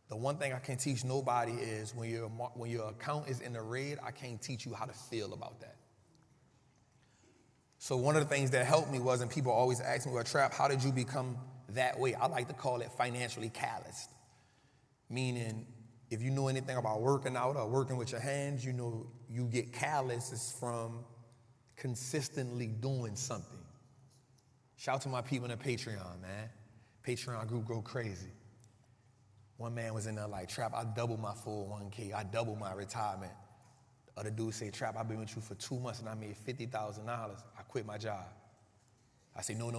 the one thing I can't teach nobody is when your account is in the red, I can't teach you how to feel about that. So one of the things that helped me was, and people always ask me, well, Trap, how did you become that way? I like to call it financially calloused. Meaning, if you know anything about working out or working with your hands, you know you get callous is from consistently doing something. Shout out to my people in the Patreon, man. Patreon group go crazy. One man was in there like, Trap, I doubled my 401k. I doubled my retirement. The other dude say, Trap, I've been with you for 2 months and I made $50,000. I quit my job. I say, no.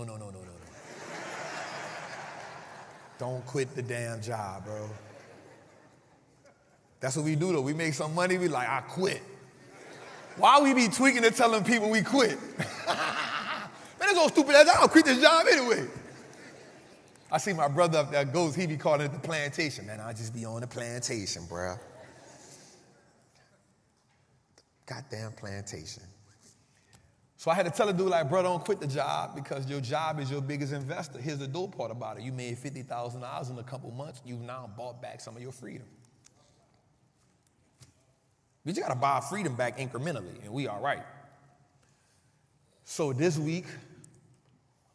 Don't quit the damn job, bro. That's what we do, though. We make some money, we like, I quit. Why we be tweaking and telling people we quit? Man, that's all stupid ass. I'll quit this job anyway. I see my brother up there, Ghost, he be calling it the plantation. Man, I'll just be on the plantation, bruh. Goddamn plantation. So I had to tell a dude like, bro, don't quit the job because your job is your biggest investor. Here's the dope part about it. You made $50,000 in a couple months. You've now bought back some of your freedom. But you got to buy freedom back incrementally, and we all right. So this week,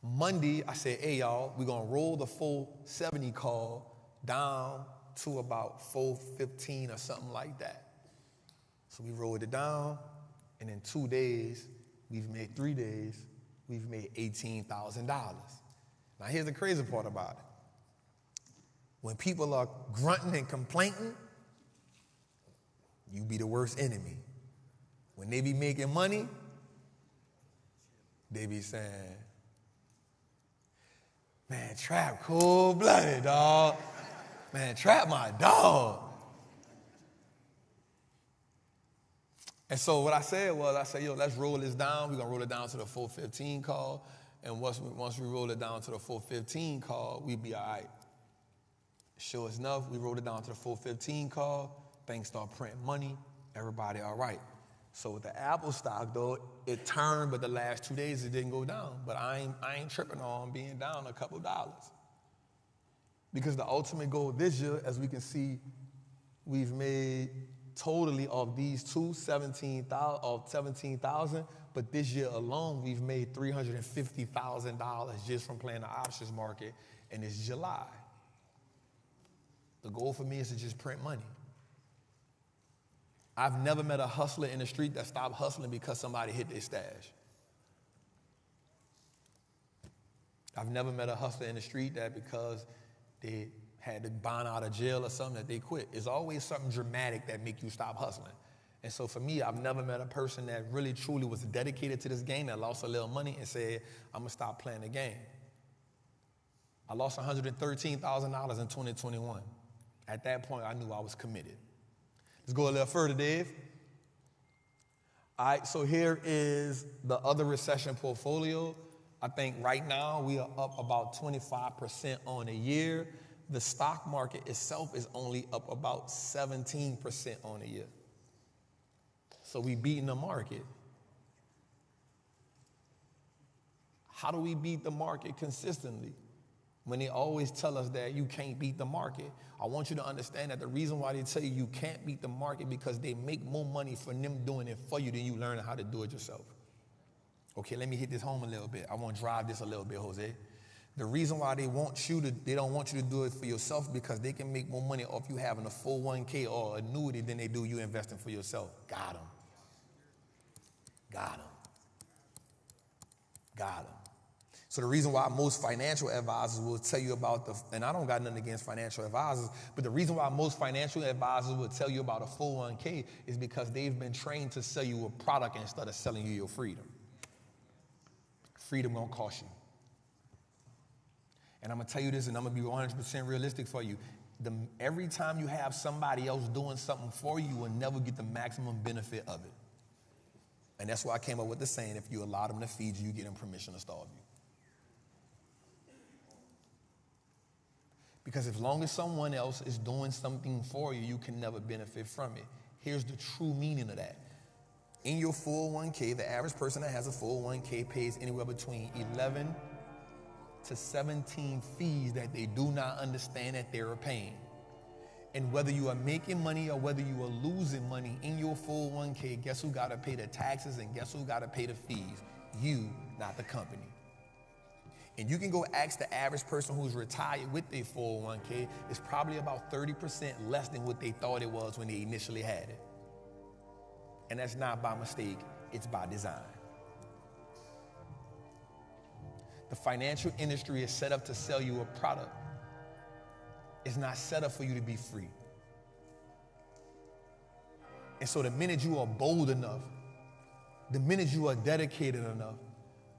Monday, I said, hey, y'all, we're going to roll the 470 call down to about 415 or something like that. So we rolled it down, and in 2 days, we've made 3 days, we've made $18,000. Now, here's the crazy part about it. When people are grunting and complaining, you be the worst enemy. When they be making money, they be saying, man, Trap cold-blooded, dog. Man, Trap my dog. And so what I said was, yo, let's roll this down. We're going to roll it down to the 415 call. And once we roll it down to the 415 call, we'll be all right. Sure enough, we rolled it down to the 415 call. Things start printing money. Everybody all right. So with the Apple stock, though, it turned, but the last 2 days it didn't go down. But I ain't tripping on being down a couple dollars. Because the ultimate goal this year, as we can see, we've made totally of these two, 17,000, but this year alone, we've made $350,000 just from playing the options market, and it's July. The goal for me is to just print money. I've never met a hustler in the street that stopped hustling because somebody hit their stash. I've never met a hustler in the street that because they had to bond out of jail or something that they quit. It's always something dramatic that make you stop hustling. And so for me, I've never met a person that really truly was dedicated to this game that lost a little money and said, I'm gonna stop playing the game. I lost $113,000 in 2021. At that point, I knew I was committed. Let's go a little further, Dave. All right, so here is the other recession portfolio. I think right now we are up about 25% on a year. The stock market itself is only up about 17% on a year. So we beating the market. How do we beat the market consistently? When they always tell us that you can't beat the market, I want you to understand that the reason why they tell you you can't beat the market because they make more money from them doing it for you than you learning how to do it yourself. Okay, let me hit this home a little bit. I want to drive this a little bit, Jose. The reason why they don't want you to do it for yourself because they can make more money off you having a 401k or annuity than they do you investing for yourself. Got them. Got them. Got them. So the reason why most financial advisors will tell you about and I don't got nothing against financial advisors, but the reason why most financial advisors will tell you about a 401k is because they've been trained to sell you a product instead of selling you your freedom. Freedom gonna cost you. And I'm gonna tell you this, and I'm gonna be 100% realistic for you. Every time you have somebody else doing something for you, you will never get the maximum benefit of it. And that's why I came up with the saying, if you allow them to feed you, you get them permission to starve you. Because as long as someone else is doing something for you, you can never benefit from it. Here's the true meaning of that. In your 401k, the average person that has a 401k pays anywhere between 11 to 17 fees that they do not understand that they're paying. And whether you are making money or whether you are losing money in your 401k, guess who got to pay the taxes and guess who got to pay the fees? You, not the company. And you can go ask the average person who's retired with their 401k, it's probably about 30% less than what they thought it was when they initially had it. And that's not by mistake, it's by design. The financial industry is set up to sell you a product. It's not set up for you to be free. And so the minute you are bold enough, the minute you are dedicated enough,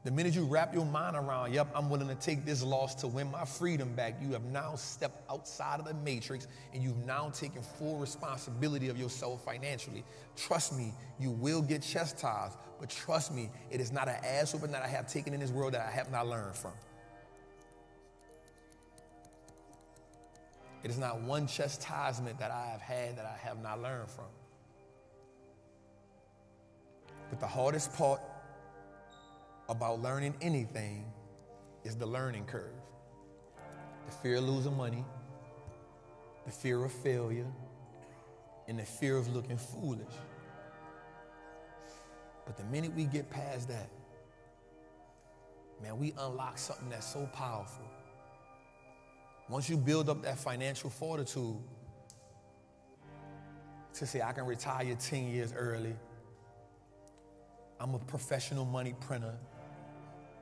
the minute you wrap your mind around, yep, I'm willing to take this loss to win my freedom back, you have now stepped outside of the matrix and you've now taken full responsibility of yourself financially. Trust me, you will get chastised, but trust me, it is not an ass whooping that I have taken in this world that I have not learned from. It is not one chastisement that I have had that I have not learned from. But the hardest part about learning anything is the learning curve. The fear of losing money, the fear of failure, and the fear of looking foolish. But the minute we get past that, man, we unlock something that's so powerful. Once you build up that financial fortitude to say, I can retire 10 years early, I'm a professional money printer.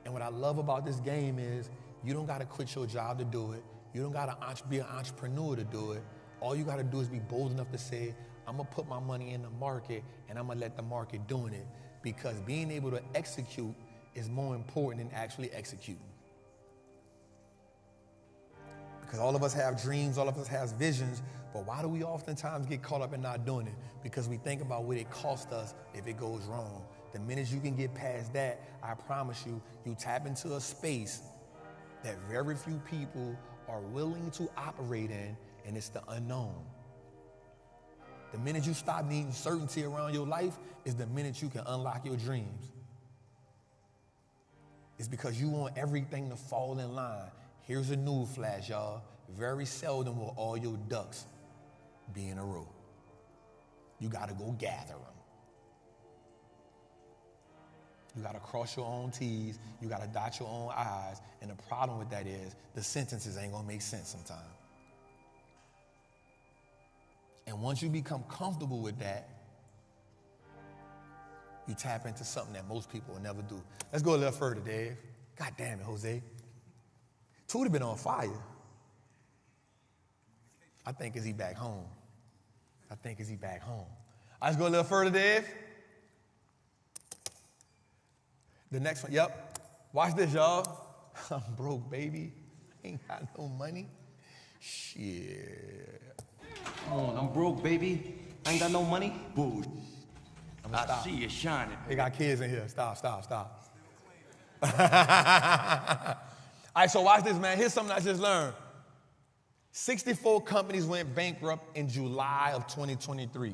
And what I love about this game is you don't got to quit your job to do it. You don't got to be an entrepreneur to do it. All you got to do is be bold enough to say, I'm going to put my money in the market and I'm going to let the market doing it. Because being able to execute is more important than actually executing. Because all of us have dreams, all of us have visions, but why do we oftentimes get caught up in not doing it? Because we think about what it costs us if it goes wrong. The minute you can get past that, I promise you, you tap into a space that very few people are willing to operate in, and it's the unknown. The minute you stop needing certainty around your life is the minute you can unlock your dreams. It's because you want everything to fall in line. Here's a news flash, y'all. Very seldom will all your ducks be in a row. You got to go gather them. You got to cross your own T's. You got to dot your own I's. And the problem with that is the sentences ain't going to make sense sometimes. And once you become comfortable with that, you tap into something that most people will never do. Let's go a little further, Dave. God damn it, Jose. Toot have been on fire. I think, is he back home? Is he back home? Let's go a little further, Dave. The next one, yep. Watch this, y'all. I'm broke, baby. Ain't got no money. Shit. Come on, I'm broke, baby. I ain't got no money. Bull. I see you shining. They got kids in here. Stop. All right, so watch this, man. Here's something I just learned. 64 companies went bankrupt in July of 2023.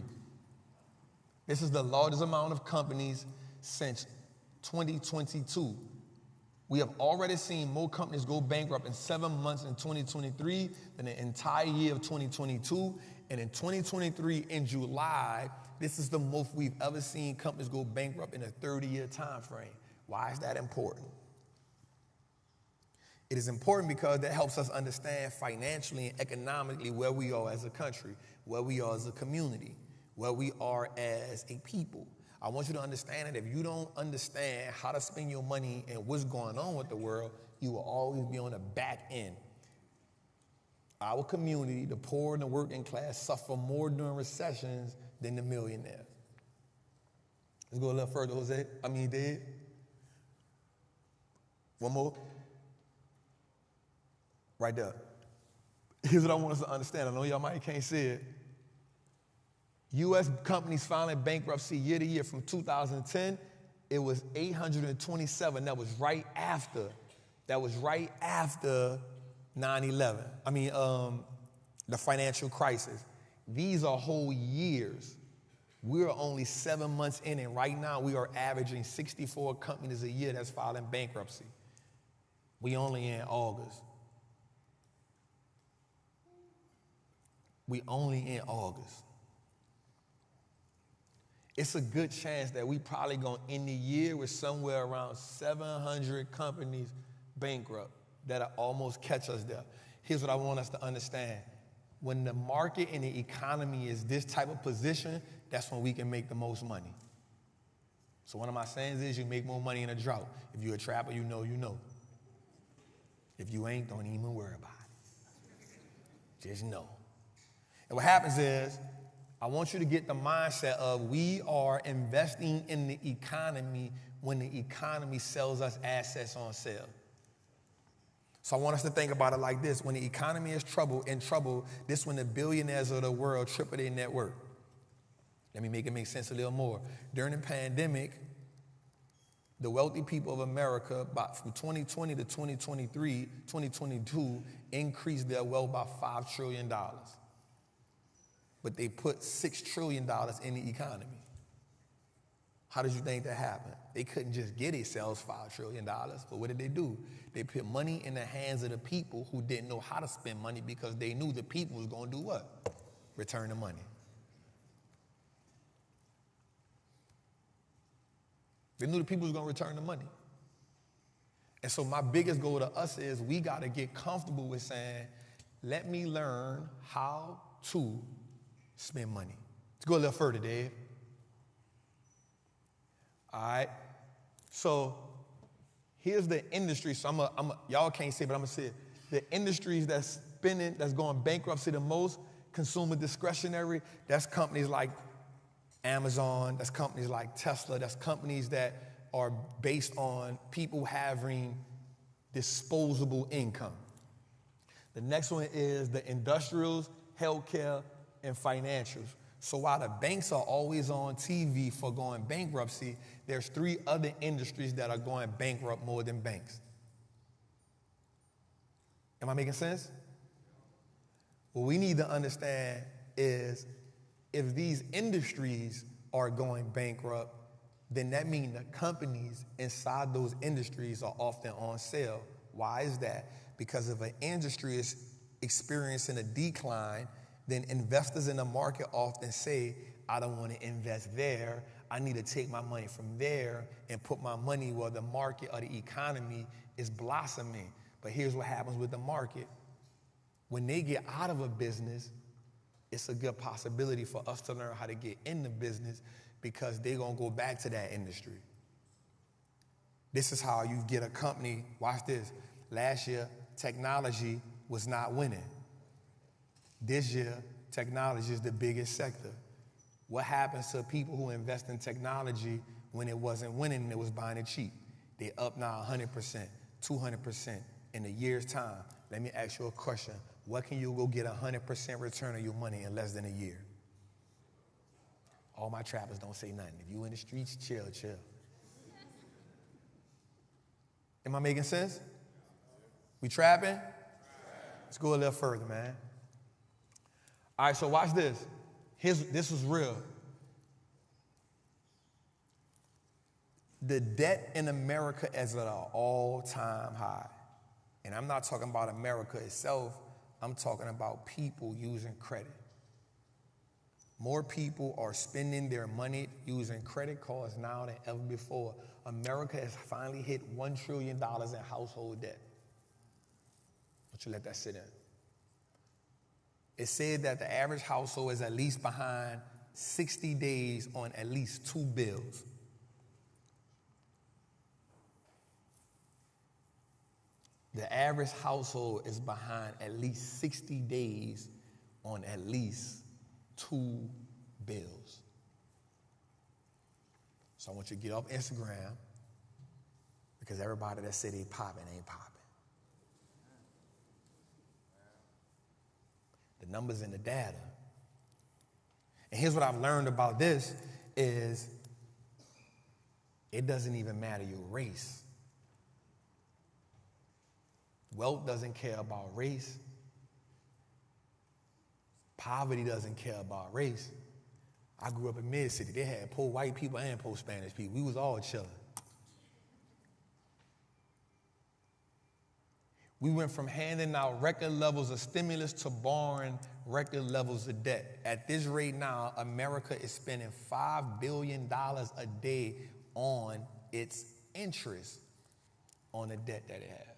This is the largest amount of companies since 2022. We have already seen more companies go bankrupt in 7 months in 2023 than the entire year of 2022. And in 2023, in July, this is the most we've ever seen companies go bankrupt in a 30-year time frame. Why is that important? It is important because that helps us understand financially and economically where we are as a country, where we are as a community, where we are as a people. I want you to understand that if you don't understand how to spend your money and what's going on with the world, you will always be on the back end. Our community, the poor and the working class, suffer more during recessions than the millionaires. Let's go a little further, Jose. Dave. One more. Right there. Here's what I want us to understand. I know y'all might can't see it. U.S. companies filing bankruptcy year to year from 2010, it was 827. That was right after 9/11. The financial crisis. These are whole years. We're only 7 months in, and right now we are averaging 64 companies a year that's filing bankruptcy. We only in August. We only in August. It's a good chance that we probably gonna end the year with somewhere around 700 companies bankrupt that'll almost catch us there. Here's what I want us to understand. When the market and the economy is this type of position, that's when we can make the most money. So one of my sayings is you make more money in a drought. If you're a trapper, you know you know. If you ain't, don't even worry about it. Just know. And what happens is, I want you to get the mindset of we are investing in the economy when the economy sells us assets on sale. So I want us to think about it like this. When the economy is in trouble, this is when the billionaires of the world triple their net worth. Let me make it make sense a little more. During the pandemic, the wealthy people of America, from 2020 to 2022, increased their wealth by $5 trillion. But they put $6 trillion in the economy. How did you think that happened? They couldn't just get themselves $5 trillion, but what did they do? They put money in the hands of the people who didn't know how to spend money because they knew the people was going to do what? Return the money. They knew the people was going to return the money. And so my biggest goal to us is we got to get comfortable with saying, let me learn how to spend money. Let's go a little further, Dave. All right. So here's the industry. So y'all can't see it, but I'm going to say it. The industries that's going bankruptcy the most, consumer discretionary, that's companies like Amazon, that's companies like Tesla, that's companies that are based on people having disposable income. The next one is the industrials, healthcare, and financials. So while the banks are always on TV for going bankruptcy, there's 3 other industries that are going bankrupt more than banks. Am I making sense? What we need to understand is if these industries are going bankrupt, then that means the companies inside those industries are often on sale. Why is that? Because if an industry is experiencing a decline, then investors in the market often say, I don't want to invest there. I need to take my money from there and put my money where the market or the economy is blossoming. But here's what happens with the market. When they get out of a business, it's a good possibility for us to learn how to get in the business because they're going to go back to that industry. This is how you get a company. Watch this. Last year, technology was not winning. This year, technology is the biggest sector. What happens to people who invest in technology when it wasn't winning and it was buying it cheap? They up now 100%, 200% in a year's time. Let me ask you a question. What can you go get 100% return on your money in less than a year? All my trappers don't say nothing. If you in the streets, chill. Am I making sense? We trapping? Let's go a little further, man. All right, so watch this. This is real. The debt in America is at an all-time high. And I'm not talking about America itself. I'm talking about people using credit. More people are spending their money using credit cards now than ever before. America has finally hit $1 trillion in household debt. Don't you let that sit in. It said that the average household is at least behind 60 days on at least 2 bills. The average household is behind at least 60 days on at least 2 bills. So I want you to get off Instagram, because everybody that say they popping ain't popping. The numbers and the data. And here's what I've learned about this is it doesn't even matter your race. Wealth doesn't care about race. Poverty doesn't care about race. I grew up in Mid-City. They had poor white people and poor Spanish people. We was all chilling. We went from handing out record levels of stimulus to borrowing record levels of debt. At this rate now, America is spending $5 billion a day on its interest on the debt that it has.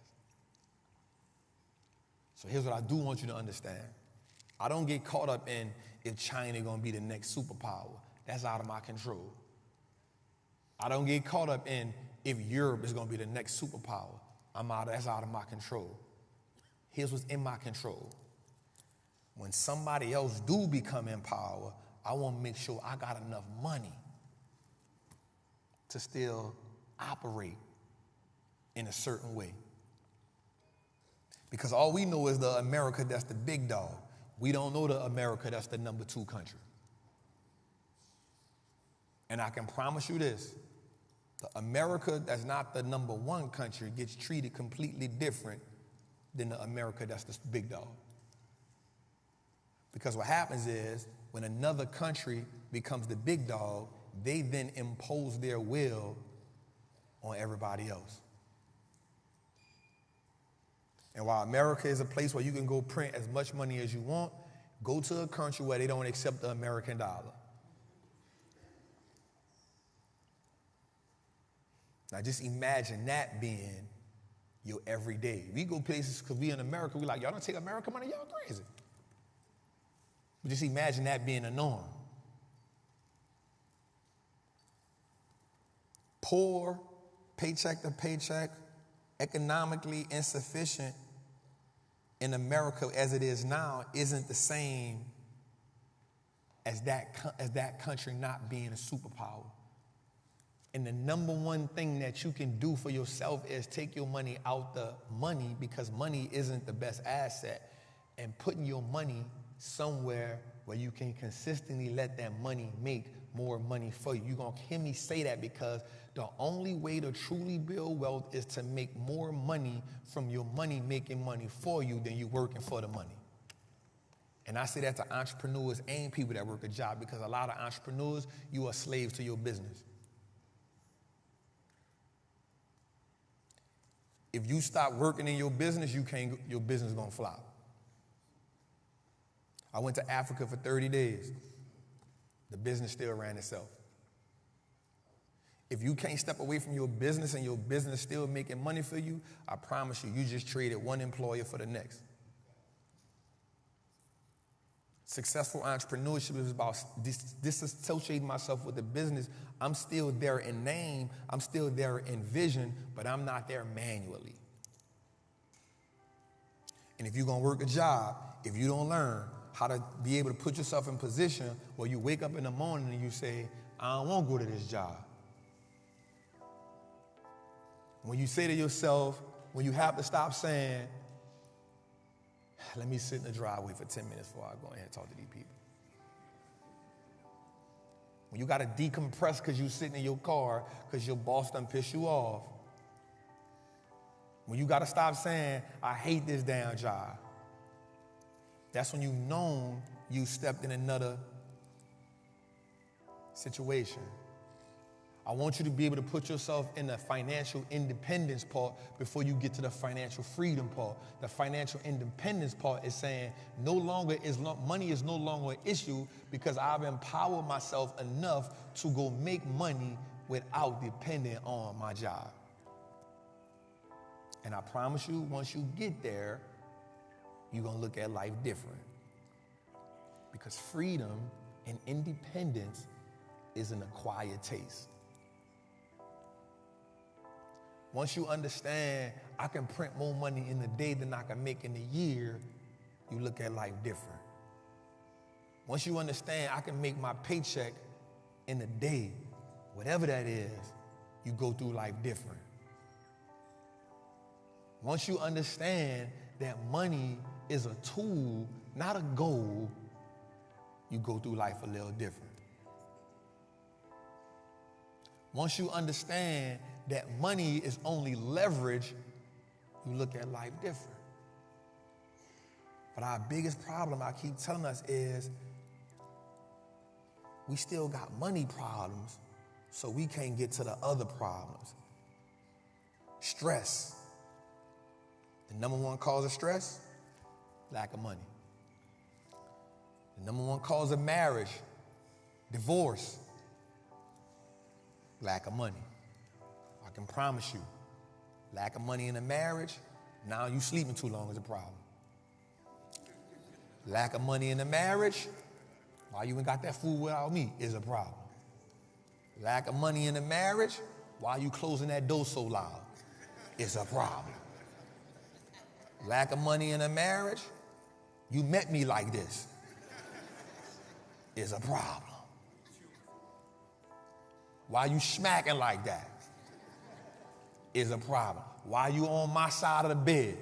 So here's what I do want you to understand. I don't get caught up in if China gonna be the next superpower. That's out of my control. I don't get caught up in if Europe is gonna be the next superpower. That's out of my control. Here's what's in my control. When somebody else do become in power, I want to make sure I got enough money to still operate in a certain way. Because all we know is the America that's the big dog. We don't know the America that's the number 2 country. And I can promise you this. The America that's not the number 1 country gets treated completely different than the America that's the big dog. Because what happens is when another country becomes the big dog, they then impose their will on everybody else. And while America is a place where you can go print as much money as you want, go to a country where they don't accept the American dollar. Now just imagine that being your everyday. We go places because we in America, we like, y'all don't take American money, y'all crazy. But just imagine that being a norm. Poor, paycheck to paycheck, economically insufficient in America as it is now isn't the same as that country not being a superpower. And the number 1 thing that you can do for yourself is take your money out the money, because money isn't the best asset, and putting your money somewhere where you can consistently let that money make more money for you. You're going to hear me say that because the only way to truly build wealth is to make more money from your money making money for you than you working for the money. And I say that to entrepreneurs and people that work a job, because a lot of entrepreneurs, you are slaves to your business. If you stop working in your business, your business is going to flop. I went to Africa for 30 days. The business still ran itself. If you can't step away from your business and your business still making money for you, I promise you, you just traded one employer for the next. Successful entrepreneurship is about disassociating myself with the business. I'm still there in name, I'm still there in vision, but I'm not there manually. And if you're gonna work a job, if you don't learn how to be able to put yourself in position where you wake up in the morning and you say, I don't wanna go to this job. When you say to yourself, when you have to stop saying, let me sit in the driveway for 10 minutes before I go ahead and talk to these people. When you got to decompress because you're sitting in your car because your boss done pissed you off. When you got to stop saying, I hate this damn job. That's when you've known you stepped in another situation. I want you to be able to put yourself in the financial independence part before you get to the financial freedom part. The financial independence part is saying money is no longer an issue because I've empowered myself enough to go make money without depending on my job. And I promise you, once you get there, you're going to look at life different. Because freedom And independence is an acquired taste. Once you understand I can print more money in a day than I can make in a year, you look at life different. Once you understand I can make my paycheck in a day, whatever that is, you go through life different. Once you understand that money is a tool, not a goal, you go through life a little different. Once you understand that money is only leverage, you look at life different. But our biggest problem, I keep telling us, is we still got money problems, so we can't get to the other problems. Stress. The number one cause of stress, lack of money. The number one cause of marriage, divorce, lack of money. I can promise you, lack of money in a marriage, now you sleeping too long is a problem. Lack of money in a marriage, why you ain't got that food without me is a problem. Lack of money in a marriage, why you closing that door so loud is a problem. Lack of money in a marriage, you met me like this is a problem. Why you smacking like that is a problem. Why you on my side of the bed?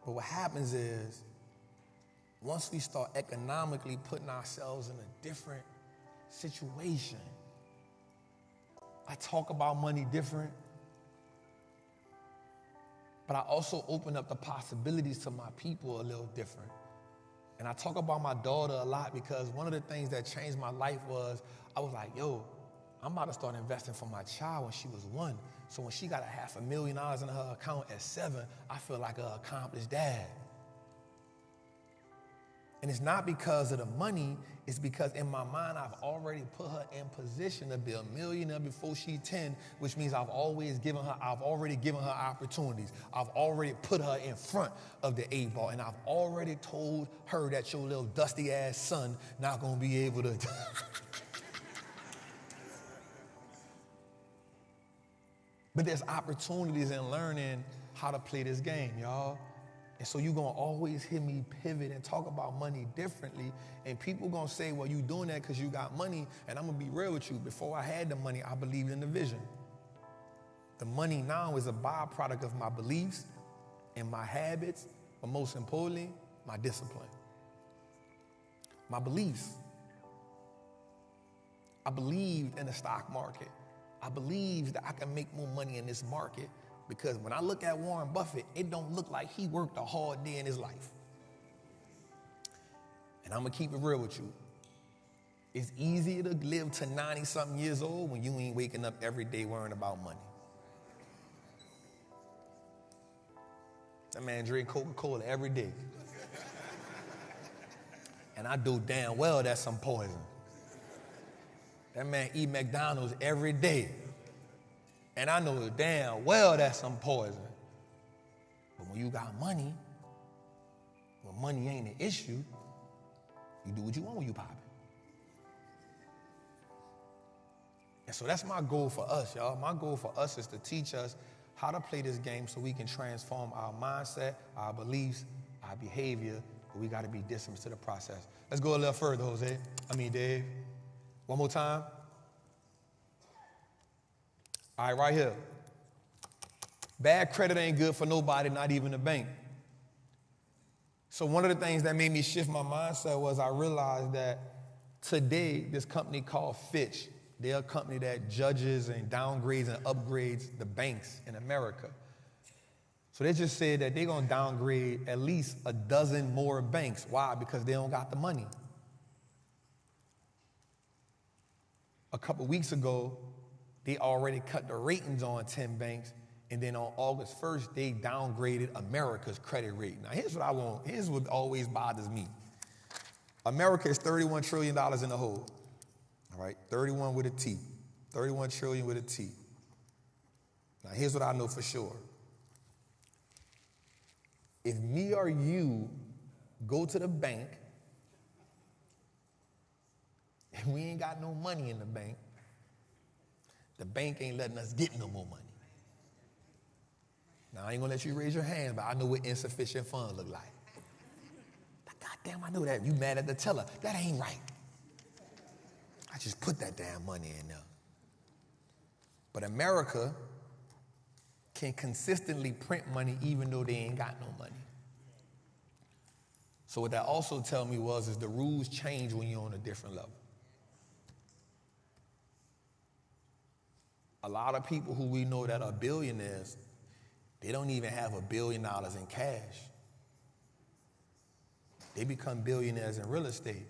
But what happens is, once we start economically putting ourselves in a different situation, I talk about money different, but I also open up the possibilities to my people a little different. And I talk about my daughter a lot because one of the things that changed my life was, I was like, yo, I'm about to start investing for my child when she was 1. So when she got $500,000 in her account at 7, I feel like an accomplished dad. And it's not because of the money, it's because in my mind, I've already put her in position to be a millionaire before she's 10, which means I've already given her opportunities. I've already put her in front of the 8-ball, and I've already told her that your little dusty ass son not gonna be able to. But there's opportunities in learning how to play this game, y'all. And so you're going to always hear me pivot and talk about money differently. And people going to say, well, you doing that because you got money. And I'm going to be real with you. Before I had the money, I believed in the vision. The money now is a byproduct of my beliefs and my habits, but most importantly, my discipline. My beliefs. I believed in the stock market. I believed that I can make more money in this market. Because when I look at Warren Buffett, it don't look like he worked a hard day in his life. And I'm going to keep it real with you. It's easier to live to 90-something years old when you ain't waking up every day worrying about money. That man drink Coca-Cola every day. And I do damn well that's some poison. That man eat McDonald's every day. And I know damn well that's some poison. But when you got money, when money ain't an issue, you do what you want when you pop it. And so that's my goal for us, y'all. My goal for us is to teach us how to play this game so we can transform our mindset, our beliefs, our behavior, but we got to be disciplined to the process. Let's go a little further, Dave. One more time. All right, right here. Bad credit ain't good for nobody, not even the bank. So one of the things that made me shift my mindset was I realized that today, this company called Fitch, they're a company that judges and downgrades and upgrades the banks in America. So they just said that they're going to downgrade at least a dozen more banks. Why? Because they don't got the money. A couple weeks ago, they already cut the ratings on 10 banks, and then on August 1st, they downgraded America's credit rating. Now, here's what I want. Here's what always bothers me. America is $31 trillion in the hole. All right, 31 with a T. 31 trillion with a T. Now, here's what I know for sure. If me or you go to the bank we ain't got no money in the bank ain't letting us get no more money. Now, I ain't gonna let you raise your hand, but I know what insufficient funds look like. God damn, I know that. You mad at the teller. That ain't right. I just put that damn money in there. But America can consistently print money even though they ain't got no money. So what that also tell me is the rules change when you're on a different level. A lot of people who we know that are billionaires, they don't even have $1 billion in cash. They become billionaires in real estate.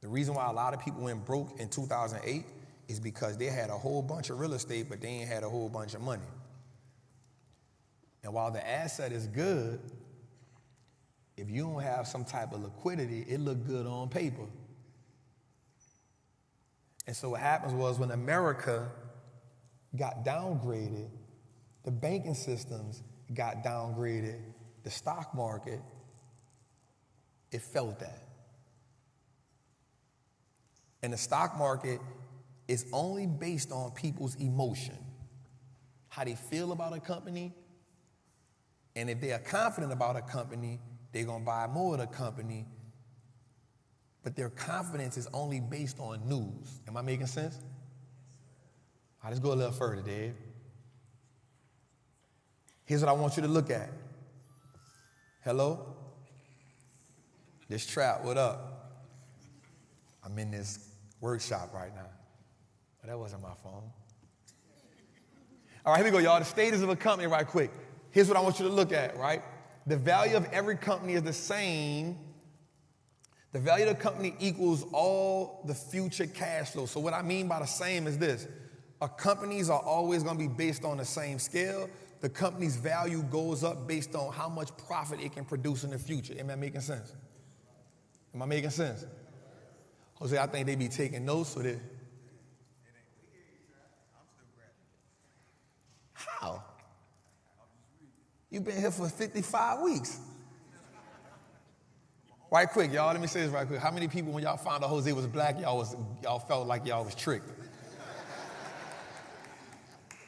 The reason why a lot of people went broke in 2008 is because they had a whole bunch of real estate, but they ain't had a whole bunch of money. And while the asset is good, if you don't have some type of liquidity, it look good on paper. And so what happens was when America got downgraded, the banking systems got downgraded, the stock market, it felt that. And the stock market is only based on people's emotion, how they feel about a company. And if they are confident about a company, they're going to buy more of the company. But their confidence is only based on news. Am I making sense? All right, let's go a little further, Dave. Here's what I want you to look at. Hello? This Trap, what up? I'm in this workshop right now. But that wasn't my phone. All right, here we go, y'all. The status of a company right quick. Here's what I want you to look at, right? The value of every company is the same. The value of the company equals all the future cash flow. So what I mean by the same is this. Companies are always going to be based on the same scale. The company's value goes up based on how much profit it can produce in the future. Am I making sense? Am I making sense? Jose, I think they be taking notes so that. How? You've been here for 55 weeks. Right quick, y'all, let me say this right quick. How many people, when y'all found out Jose was black, y'all felt like y'all was tricked?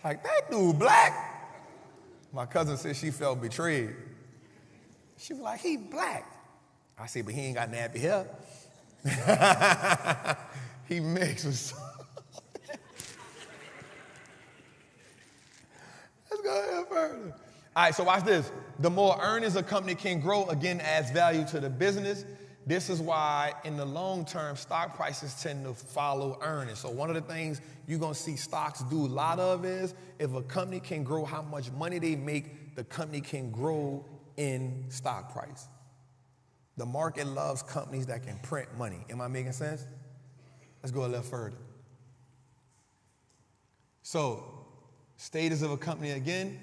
Like, that dude black? My cousin said she felt betrayed. She was like, he black. I said, but he ain't got nappy hair. He mixed with Let's go ahead further. All right, so watch this. The more earnings a company can grow, again, adds value to the business. This is why, in the long term, stock prices tend to follow earnings. So one of the things you're going to see stocks do a lot of is, if a company can grow how much money they make, the company can grow in stock price. The market loves companies that can print money. Am I making sense? Let's go a little further. So, status of a company again.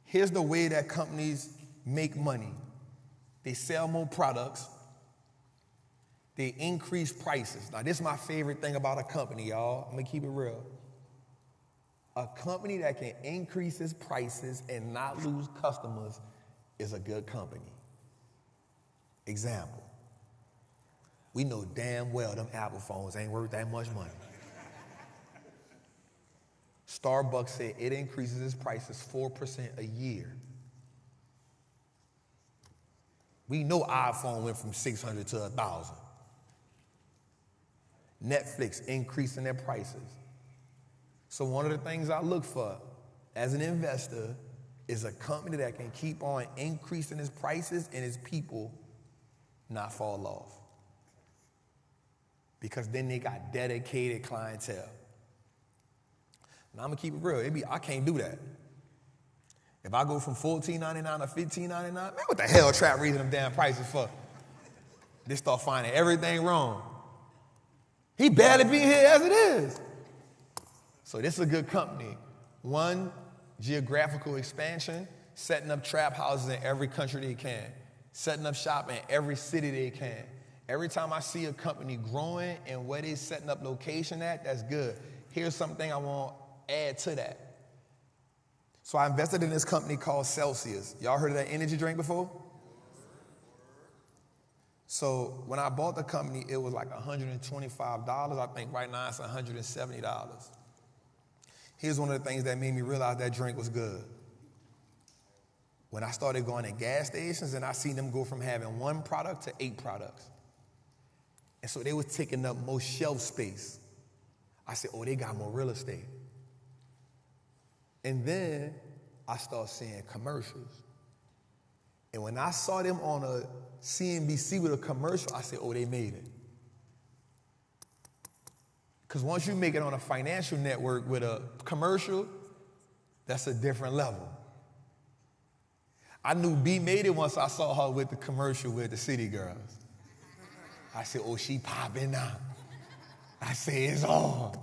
Here's the way that companies make money. They sell more products. They increase prices. Now, this is my favorite thing about a company, y'all. I'm going to keep it real. A company that can increase its prices and not lose customers is a good company. Example. We know damn well them Apple phones ain't worth that much money. Starbucks said it increases its prices 4% a year. We know iPhone went from 600 to 1,000. Netflix increasing their prices. So one of the things I look for as an investor is a company that can keep on increasing its prices and its people not fall off. Because then they got dedicated clientele. Now I'm gonna keep it real. I can't do that. If I go from $14.99 to $15.99, man, what the hell Trap raising them damn prices for? They start finding everything wrong. He barely be here as it is. So this is a good company. One, geographical expansion, setting up trap houses in every country they can, setting up shop in every city they can. Every time I see a company growing and where they setting up location at, that's good. Here's something I want to add to that. So I invested in this company called Celsius. Y'all heard of that energy drink before? So when I bought the company, it was like $125. I think right now it's $170. Here's one of the things that made me realize that drink was good. When I started going to gas stations and I seen them go from having 1 product to 8 products. And so they was taking up more shelf space. I said, oh, they got more real estate. And then I started seeing commercials. And when I saw them on a CNBC with a commercial, I said, oh, they made it. Because once you make it on a financial network with a commercial, that's a different level. I knew B made it once I saw her with the commercial with the City Girls. I said, oh, she popping now. I said, it's on.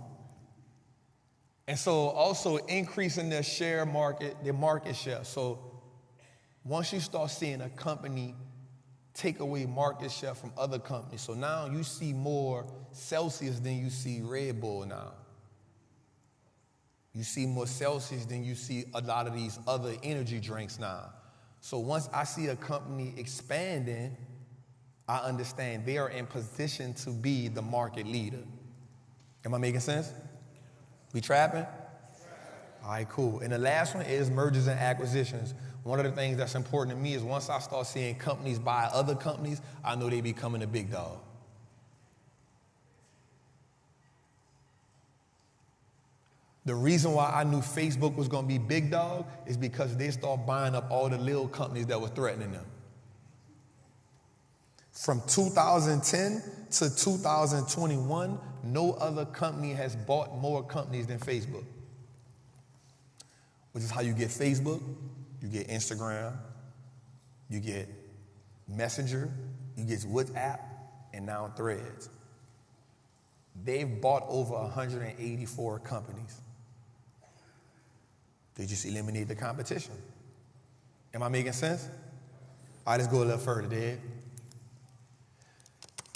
And so also increasing their market share. So once you start seeing a company take away market share from other companies, so now you see more Celsius than you see Red Bull now. You see more Celsius than you see a lot of these other energy drinks now. So once I see a company expanding, I understand they are in position to be the market leader. Am I making sense? We trapping? All right, cool. And the last one is mergers and acquisitions. One of the things that's important to me is once I start seeing companies buy other companies, I know they becoming a big dog. The reason why I knew Facebook was going to be big dog is because they start buying up all the little companies that were threatening them. From 2010 to 2021, no other company has bought more companies than Facebook. Which is how you get Facebook, you get Instagram, you get Messenger, you get WhatsApp, and now Threads. They've bought over 184 companies. They just eliminate the competition. Am I making sense? All right, let's go a little further, Dad.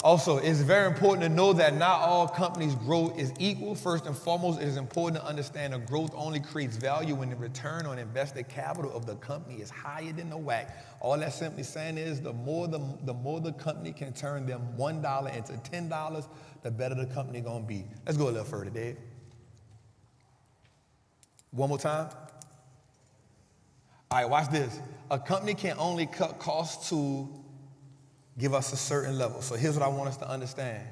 Also, it's very important to know that not all companies' growth is equal. First and foremost, it is important to understand that growth only creates value when the return on invested capital of the company is higher than the WACC. All that's simply saying is the more the company can turn them $1 into $10, the better the company gonna be. Let's go a little further, Dave. One more time. All right, watch this. A company can only cut costs to give us a certain level. So here's what I want us to understand.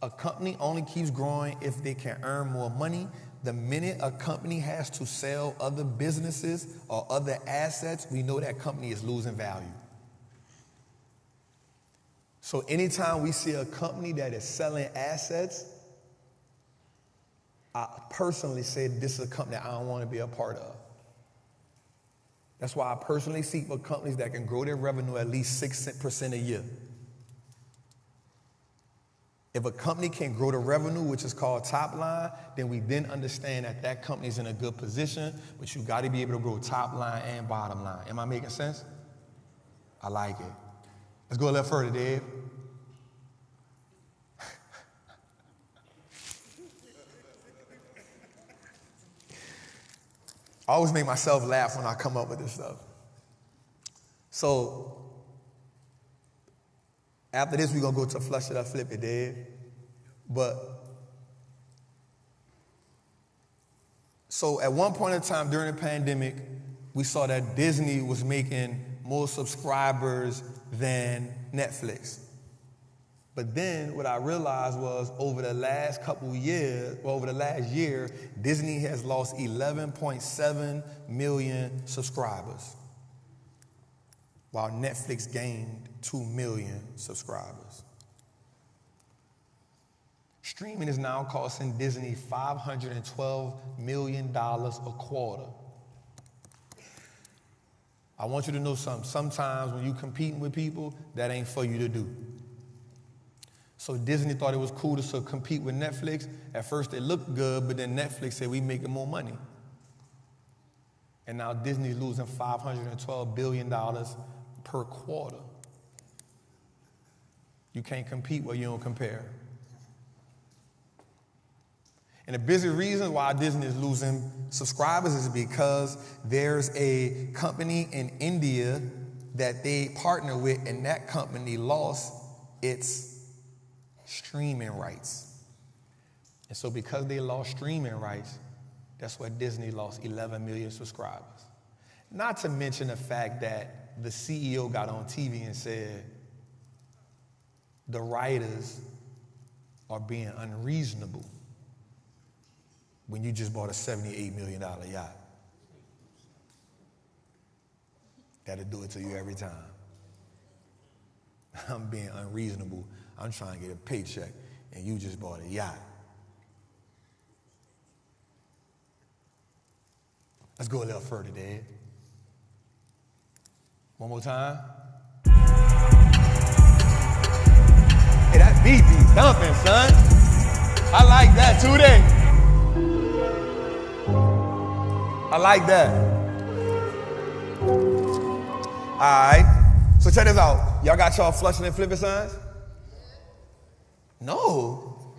A company only keeps growing if they can earn more money. The minute a company has to sell other businesses or other assets, we know that company is losing value. So anytime we see a company that is selling assets, I personally say this is a company I don't want to be a part of. That's why I personally seek for companies that can grow their revenue at least 6% a year. If a company can grow the revenue, which is called top line, then we then understand that that company is in a good position, but you got to be able to grow top line and bottom line. Am I making sense? I like it. Let's go a little further, Dave. I always make myself laugh when I come up with this stuff. So after this, we're going to go to Flush It or Flip It, Dave. But so at one point in time during the pandemic, we saw that Disney was making more subscribers than Netflix. But then what I realized was over the last year, Disney has lost 11.7 million subscribers, while Netflix gained 2 million subscribers. Streaming is now costing Disney $512 million a quarter. I want you to know something. Sometimes when you're competing with people, that ain't for you to do. So Disney thought it was cool to compete with Netflix. At first it looked good, but then Netflix said we making more money. And now Disney's losing $512 billion per quarter. You can't compete where you don't compare. And the busy reason why Disney is losing subscribers is because there's a company in India that they partner with, and that company lost its streaming rights. And so because they lost streaming rights, that's why Disney lost 11 million subscribers. Not to mention the fact that the CEO got on TV and said, the writers are being unreasonable when you just bought a $78 million yacht. That'll do it to you every time. I'm being unreasonable. I'm trying to get a paycheck, and you just bought a yacht. Let's go a little further, Dad. One more time. Hey, that beat be thumping, son. I like that, too, Day. I like that. All right. So check this out. Y'all got y'all flushing and flipping signs? No.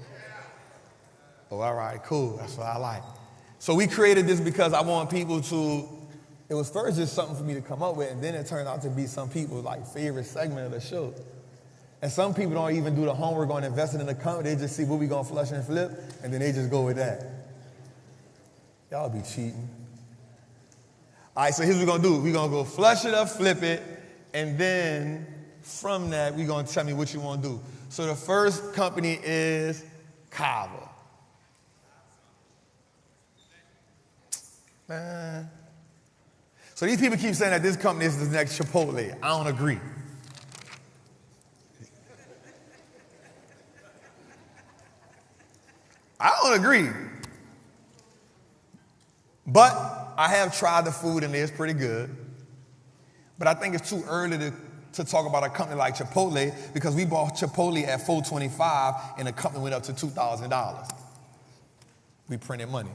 Oh, all right, cool. That's what I like. So we created this because I want people to, it was first just something for me to come up with, and then it turned out to be some people's like favorite segment of the show. And some people don't even do the homework on investing in the company. They just see what we gonna flush and flip, and then they just go with that. Y'all be cheating. All right, so here's what we're gonna do. We're gonna go flush it up, flip it, and then from that, we're gonna tell me what you wanna do. So the first company is Kava. Man. So these people keep saying that this company is the next Chipotle. I don't agree. I don't agree. But I have tried the food and it's pretty good. But I think it's too early to talk about a company like Chipotle because we bought Chipotle at $4.25 and the company went up to $2,000. We printed money.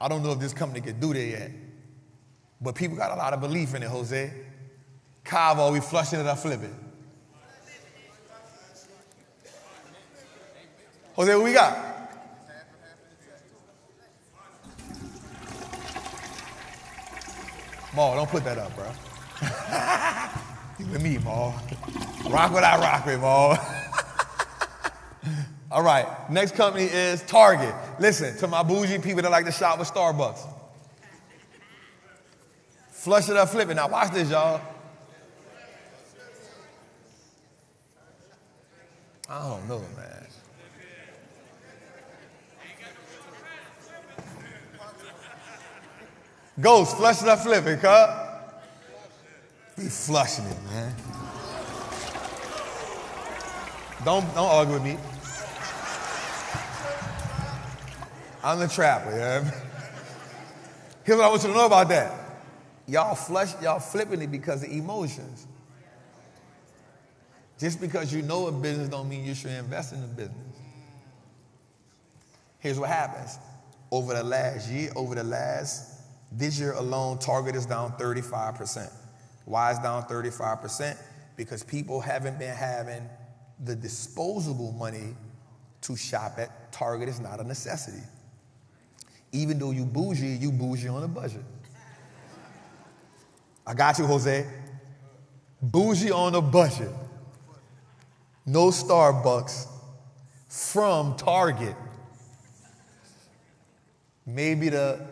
I don't know if this company can do that yet. But people got a lot of belief in it, Jose. Cavo, we flushing it up, flip it. Jose, what we got? Maul, don't put that up, bro. You with me, Maul. Rock what I rock with, Maul. All right, next company is Target. Listen, to my bougie people that like to shop with Starbucks. Flush it up, flip it. Now watch this, y'all. I don't know, man. Ghost, flush it up, flip it, cuz. Be flushing it, man. Don't argue with me. I'm the trapper, yeah. Here's what I want you to know about that. Y'all flipping it because of emotions. Just because you know a business don't mean you should invest in the business. Here's what happens. Over the last year, this year alone, Target is down 35%. Why is down 35%? Because people haven't been having the disposable money to shop at. Target is not a necessity. Even though you bougie on a budget. I got you, Jose. Bougie on a budget. No Starbucks from Target. Maybe the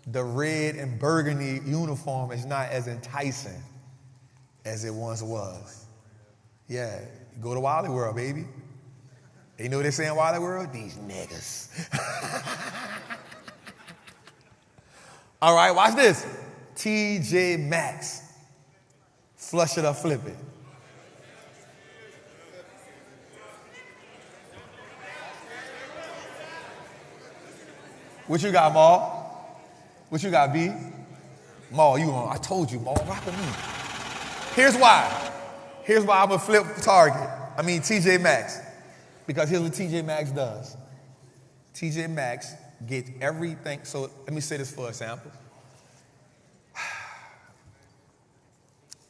red and burgundy uniform is not as enticing as it once was. Yeah, go to Wally World, baby. You know what they say in Wally World? These niggas. All right, watch this. TJ Maxx. Flush it up, flip it. What you got, Maul? What you got, B? Maul, you on? I told you, Maul, rock with me. Here's why. Here's why I'm gonna flip TJ Maxx. Because here's what TJ Maxx does. TJ Maxx gets everything. So let me say this for example.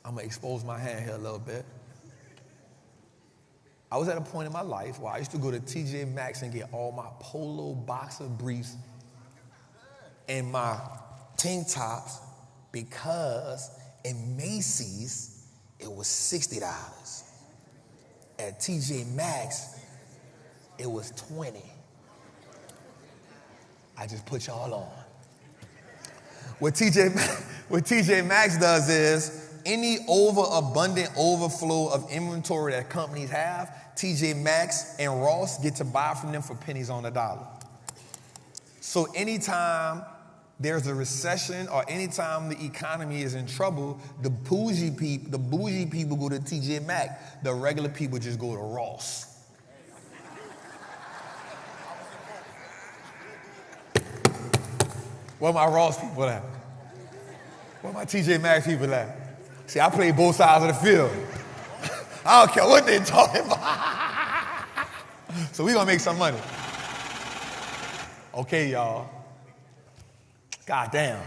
I'm gonna expose my hand here a little bit. I was at a point in my life where I used to go to TJ Maxx and get all my polo boxer briefs and my tank tops because In Macy's, it was $60. At TJ Maxx, it was $20. I just put y'all on. What TJ Maxx does is, any overabundant overflow of inventory that companies have, TJ Maxx and Ross get to buy from them for pennies on the dollar. So anytime there's a recession or anytime the economy is in trouble, the bougie people go to TJ Maxx. The regular people just go to Ross. Where my Ross people at? Where my TJ Maxx people at? See, I play both sides of the field. I don't care what they're talking about. So we're gonna make some money. Okay, y'all. God damn.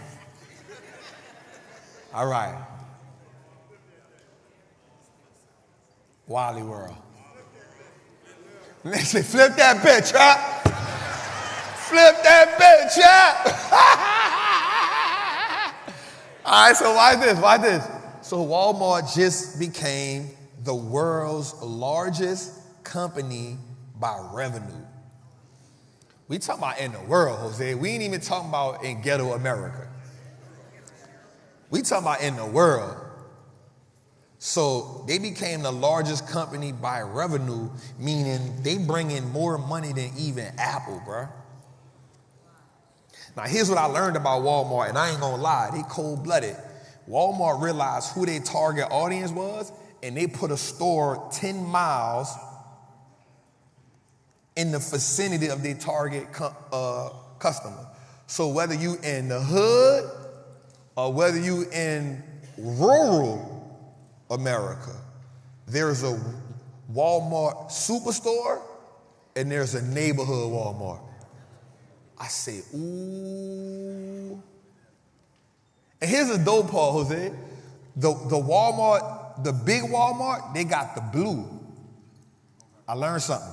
All right. Wally World. Let's say, flip that bitch, huh? Flip that bitch, yeah. All right, so watch this. So Walmart just became the world's largest company by revenue. We talking about in the world, Jose. We ain't even talking about in ghetto America. We talking about in the world. So they became the largest company by revenue, meaning they bring in more money than even Apple, bruh. Now, here's what I learned about Walmart, and I ain't gonna lie, they cold-blooded. Walmart realized who their target audience was, and they put a store 10 miles in the vicinity of their target customer. So whether you in the hood or whether you in rural America, there's a Walmart superstore and there's a neighborhood Walmart. I say, ooh. And here's the dope part, Jose. The Walmart, the big Walmart, they got the blue. I learned something.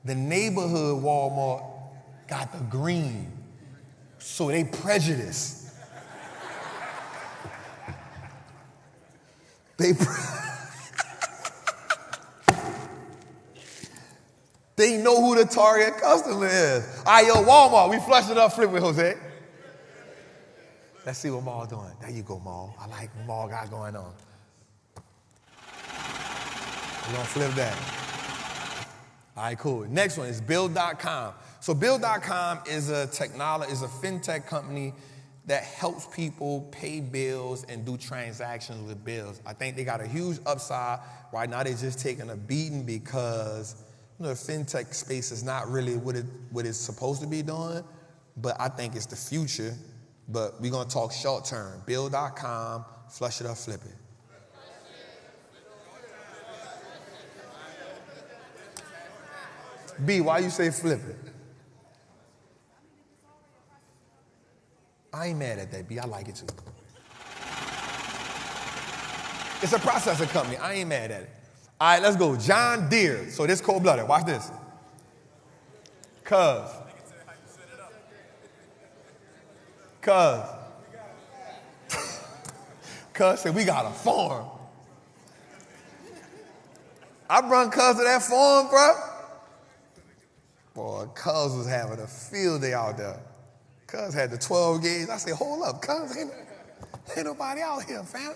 The neighborhood Walmart got the green. So they prejudice. They know who the target customer is. All right, yo, Walmart, we flushed it up, flip with Jose. Let's see what Maul doing. There you go, Maul. I like what Maul got going on. We're gonna flip that. All right, cool. Next one is Bill.com. So Bill.com is a fintech company that helps people pay bills and do transactions with bills. I think they got a huge upside. Right now they're just taking a beating because the fintech space is not really what it's supposed to be doing, but I think it's the future. But we're gonna talk short term. Bill.com, flush it up, flip it. B, why you say flip it? I ain't mad at that, B. I like it too. It's a processing company. I ain't mad at it. All right, let's go. John Deere. So this cold-blooded. Watch this. Cuz said, we got a farm. I brung Cuz to that farm, bro. Boy, Cuz was having a field day out there. Cuz had the 12 gauge. I said, hold up, Cuz, ain't nobody out here, fam.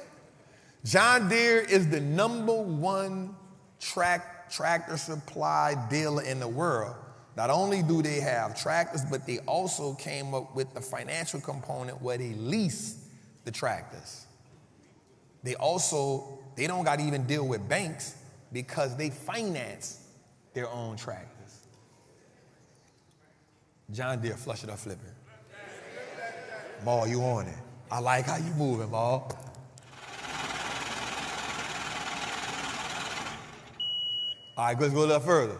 John Deere is the #1 tractor supply dealer in the world. Not only do they have tractors, but they also came up with the financial component where they lease the tractors. They don't got to even deal with banks because they finance their own tractors. John Deere, flush it up, flip it. Maul, you on it. I like how you moving, Maul. All right, let's go a little further.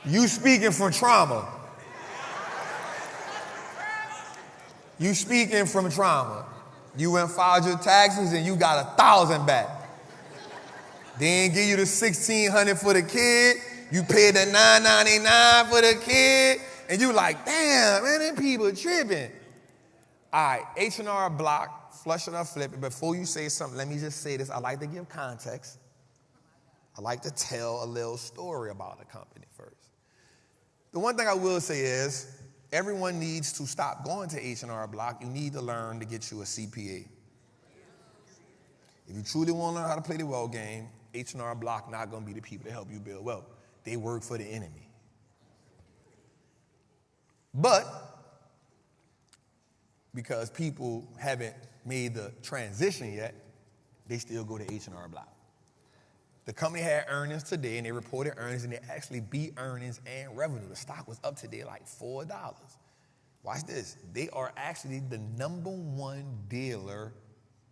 You speaking from trauma. You speaking from trauma. You went filed your taxes and you got 1,000 back. They ain't give you the 1,600 for the kid. You paid the $9.99 for the kid, and you like, damn, man, them people tripping. All right, H&R Block, flush it or flip it. Before you say something, let me just say this. I like to give context. I like to tell a little story about the company first. The one thing I will say is, everyone needs to stop going to H&R Block. You need to learn to get you a CPA. If you truly want to learn how to play the wealth game, H&R Block not going to be the people to help you build wealth. They work for the enemy. But because people haven't made the transition yet, they still go to H&R Block. The company had earnings today, and they reported earnings, and they actually beat earnings and revenue. The stock was up today like $4. Watch this. They are actually the #1 dealer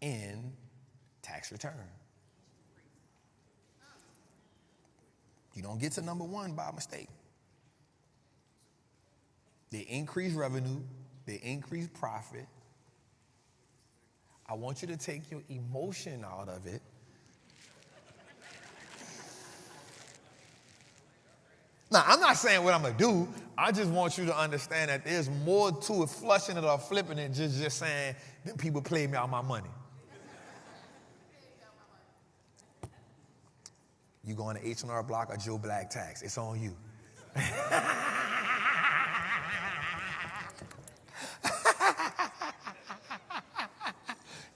in tax return. You don't get to #1 by mistake. They increase revenue. They increase profit. I want you to take your emotion out of it. Now, I'm not saying what I'm going to do. I just want you to understand that there's more to it, flushing it or flipping it, just saying that people play me out my money. You going to H&R Block or Joe Black Tax? It's on you.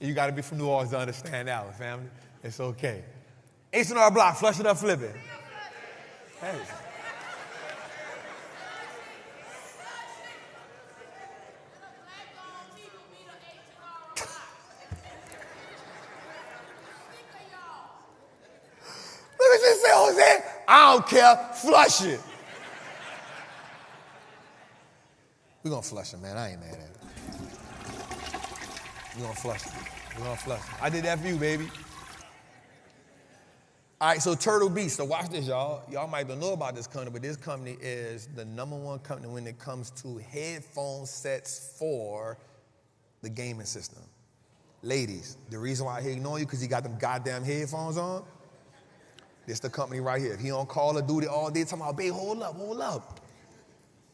You got to be from New Orleans to understand that one, family. It's okay. H&R Block, flush it or flip it. Hey. Say, Jose, I don't care, flush it. We're going to flush it, man. I ain't mad at it. We're going to flush it. We're going to flush it. I did that for you, baby. All right, so Turtle Beach. So watch this, y'all. Y'all might not know about this company, but this company is the #1 company when it comes to headphone sets for the gaming system. Ladies, the reason why he ignoring you because he got them goddamn headphones on. This the company right here. If he on Call of Duty all day, talking about, babe, hold up.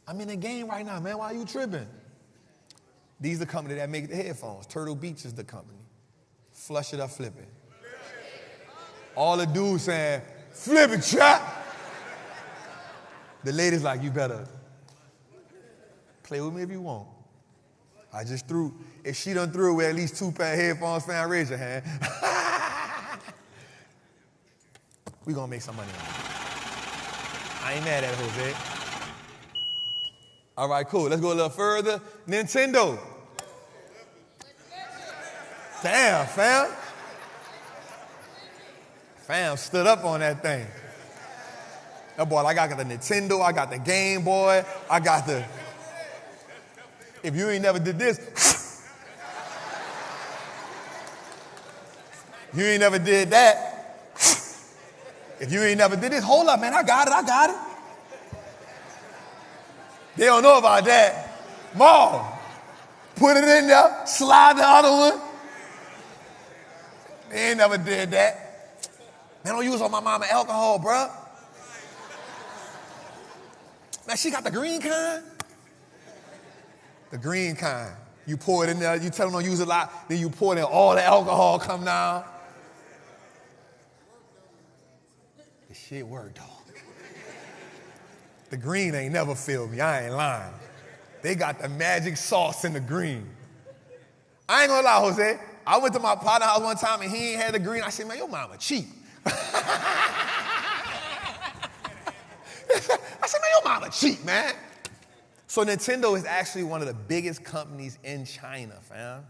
I'm in the game right now, man. Why are you tripping? These are the company that make the headphones. Turtle Beach is the company. Flush it or flip it. All the dudes saying, flip it, chap. The ladies like, you better play with me if you want. I just threw, if she done threw with at least 2 pair of headphones, fan, raise your hand. We're going to make some money on it. I ain't mad at it, Jose. All right, cool. Let's go a little further. Nintendo. Damn, fam. Fam stood up on that thing. That boy, like, I got the Nintendo, I got the Game Boy, I got the... If you ain't never did this, you ain't never did that. If you ain't never did this, hold up, man, I got it. They don't know about that. Mom, put it in there, slide the other one. They ain't never did that. Man, don't use on my mama alcohol, bruh. Man, she got the green kind. The green kind. You pour it in there, you tell them don't use it a lot, then you pour it in, all the alcohol come down. Shit worked, dog. The green ain't never failed me. I ain't lying. They got the magic sauce in the green. I ain't gonna lie, Jose. I went to my partner house one time and he ain't had the green. I said, man, your mama cheap. I said, man, your mama cheap, man. So Nintendo is actually one of the biggest companies in China, fam.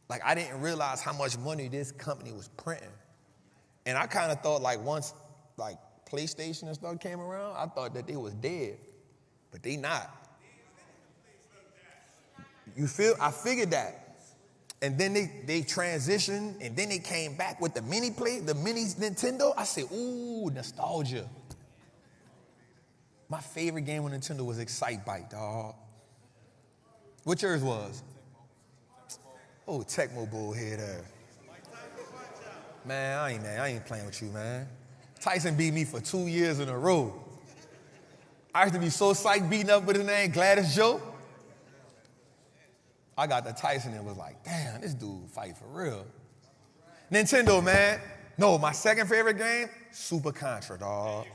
Like, I didn't realize how much money this company was printing. And I kind of thought, like, once, like, PlayStation and stuff came around, I thought that they was dead. But they not. You feel? I figured that. And then they transitioned, and then they came back with the mini Nintendo. I said, ooh, nostalgia. My favorite game on Nintendo was Excitebike, dog. What yours was? Oh, Tecmo bullhead ass. Man, I ain't playing with you, man. Tyson beat me for 2 years in a row. I used to be so psyched beating up with his name, Gladys Joe. I got to Tyson and was like, damn, this dude fight for real. Nintendo, man. No, my second favorite game, Super Contra, dog.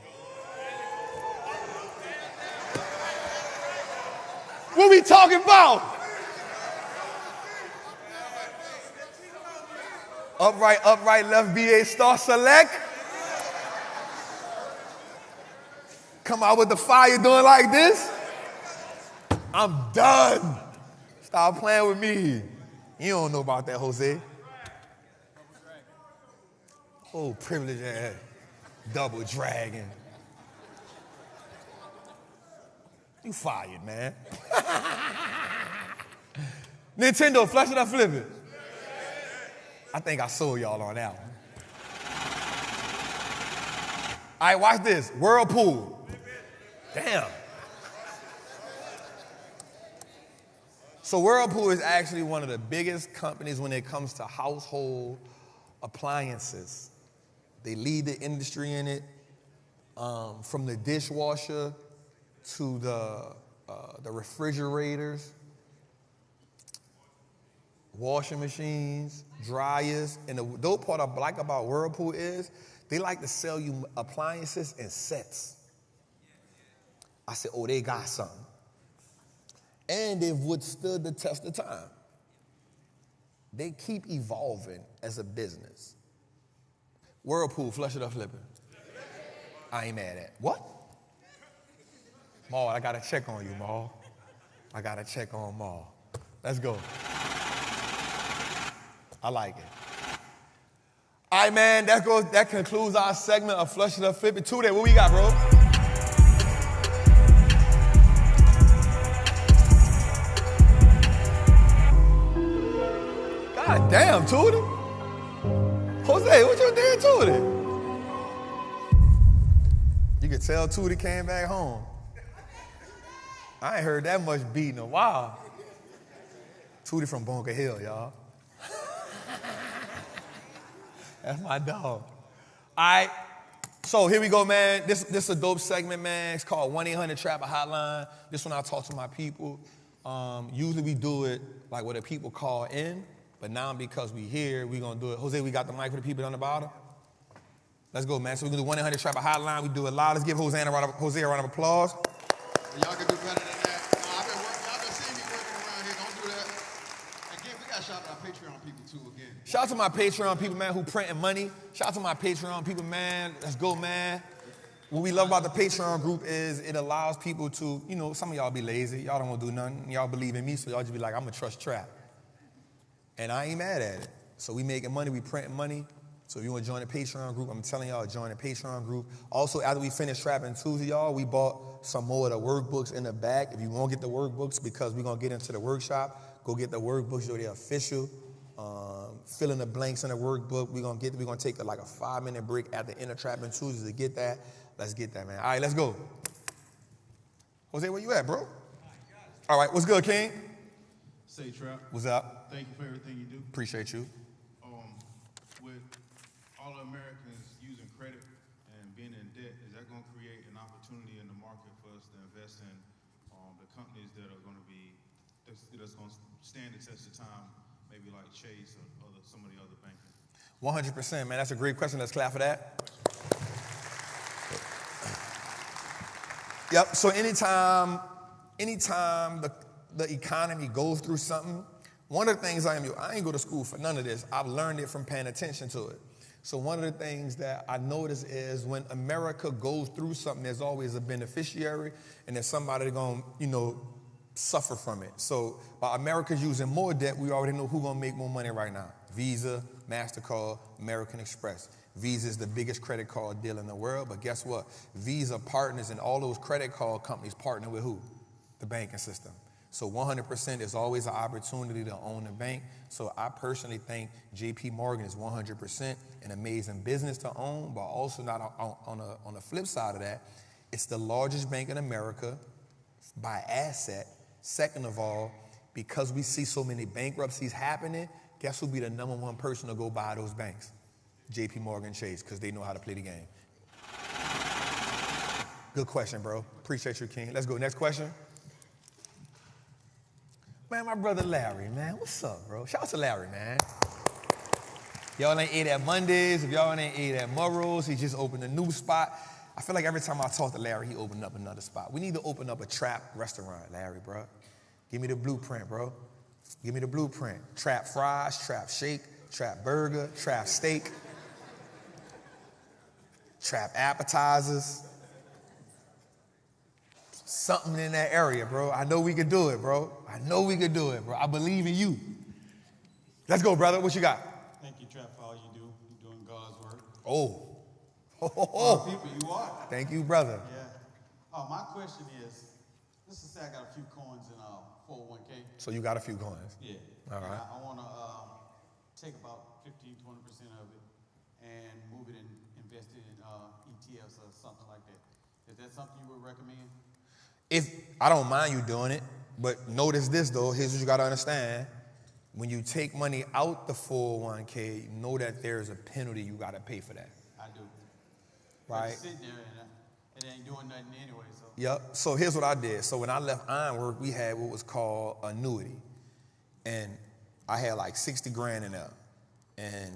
What we talking about? Upright, left BA, star select. Come out with the fire doing like this. I'm done. Stop playing with me. You don't know about that, Jose. Oh, privilege ass. Double dragon. You fired, man. Nintendo, flush it or flip it? I think I sold y'all on that one. All right, watch this. Whirlpool. Damn. So Whirlpool is actually one of the biggest companies when it comes to household appliances. They lead the industry in it, from the dishwasher to the refrigerators, washing machines, dryers. And the dope part I like about Whirlpool is they like to sell you appliances in sets. I said, oh, they got something. And they've withstood the test of time. They keep evolving as a business. Whirlpool, flush it or flip it? I ain't mad at. What? Maul, I got to check on you, Maul. I got to check on Maul. Let's go. I like it. All right, man, that concludes our segment of Flush It or Flip It. Today, what we got, bro? God damn, Tootie. Jose, what you doing, Tootie? You could tell Tootie came back home. I ain't heard that much beat in a while. Tootie from Bunker Hill, y'all. That's my dog. All right, so here we go, man. This is a dope segment, man. It's called 1-800-Trappin Hotline. This one I talk to my people. Usually we do it like where the people call in, but now because we here, we gonna do it. Jose, we got the mic for the people on the bottom. Let's go, man. So we can do 1-800-Trappin Hotline. We do it live. Let's give Jose a round of applause. Y'all can do better than that. Y'all been seeing me working around here. Don't do that. Again, we got to shout out our Patreon people too again. Shout out to my Patreon people, man, who printing money. Shout out to my Patreon people, man. Let's go, man. What we love about the Patreon group is it allows people to, you know, some of y'all be lazy. Y'all don't want to do nothing. Y'all believe in me, so y'all just be like, I'm going to trust Trap. And I ain't mad at it. So we making money. We printing money. So if you want to join the Patreon group, I'm telling y'all, join the Patreon group. Also, after we finish Trappin' Tuesday, y'all, we bought some more of the workbooks in the back. If you won't get the workbooks because we're going to get into the workshop, go get the workbooks. They're official. Fill in the blanks in the workbook. We're going to take like a 5-minute break at the end of Trappin' Tuesday to get that. Let's get that, man. All right, let's go. Jose, where you at, bro? All right, what's good, King? Say, Trap. What's up? Thank you for everything you do. Appreciate you. With all Americans using credit and being in debt, is that going to create an opportunity in the market for us to invest in the companies that are going to be, that's going to stand the test of time, maybe like Chase or some of the other banking? 100%, man. That's a great question. Let's clap for that. Yep. So anytime the economy goes through something, one of the things I ain't go to school for none of this. I've learned it from paying attention to it. So one of the things that I notice is when America goes through something, there's always a beneficiary and there's somebody going to, suffer from it. So by America's using more debt, we already know who's going to make more money right now. Visa, MasterCard, American Express. Visa is the biggest credit card deal in the world, but guess what? Visa partners and all those credit card companies partner with who? The banking system. So 100% is always an opportunity to own a bank. So I personally think JP Morgan is 100% an amazing business to own, but also not on the flip side of that, it's the largest bank in America by asset. Second of all, because we see so many bankruptcies happening, guess who'll be the #1 person to go buy those banks? JP Morgan Chase, because they know how to play the game. Good question, bro. Appreciate you, King. Let's go. Next question. Man, my brother Larry, man. What's up, bro? Shout out to Larry, man. Y'all ain't ate at Mondays. If y'all ain't ate at Murrow's, he just opened a new spot. I feel like every time I talk to Larry, he opened up another spot. We need to open up a trap restaurant, Larry, bro. Give me the blueprint, bro. Give me the blueprint. Trap fries, trap shake, trap burger, trap steak, trap appetizers. Something in that area, bro. I know we could do it, bro. I know we could do it, bro. I believe in you. Let's go, brother. What you got? Thank you, Trap, for all you do. You're doing God's work. Oh. People, you are. Thank you, brother. Yeah. My question is, let's just say I got a few coins in 401k. So you got a few coins? Yeah. All right. I want to take about 15, 20% of it and move it and invest it in ETFs or something like that. Is that something you would recommend? If I don't mind you doing it, but notice this though, here's what you gotta understand. When you take money out the 401k, know that there's a penalty you gotta pay for that. I do. Right? It's sitting there and it ain't doing nothing anyway, so. Yep, so here's what I did. So when I left Ironwork, we had what was called annuity. And I had like 60 grand in there. And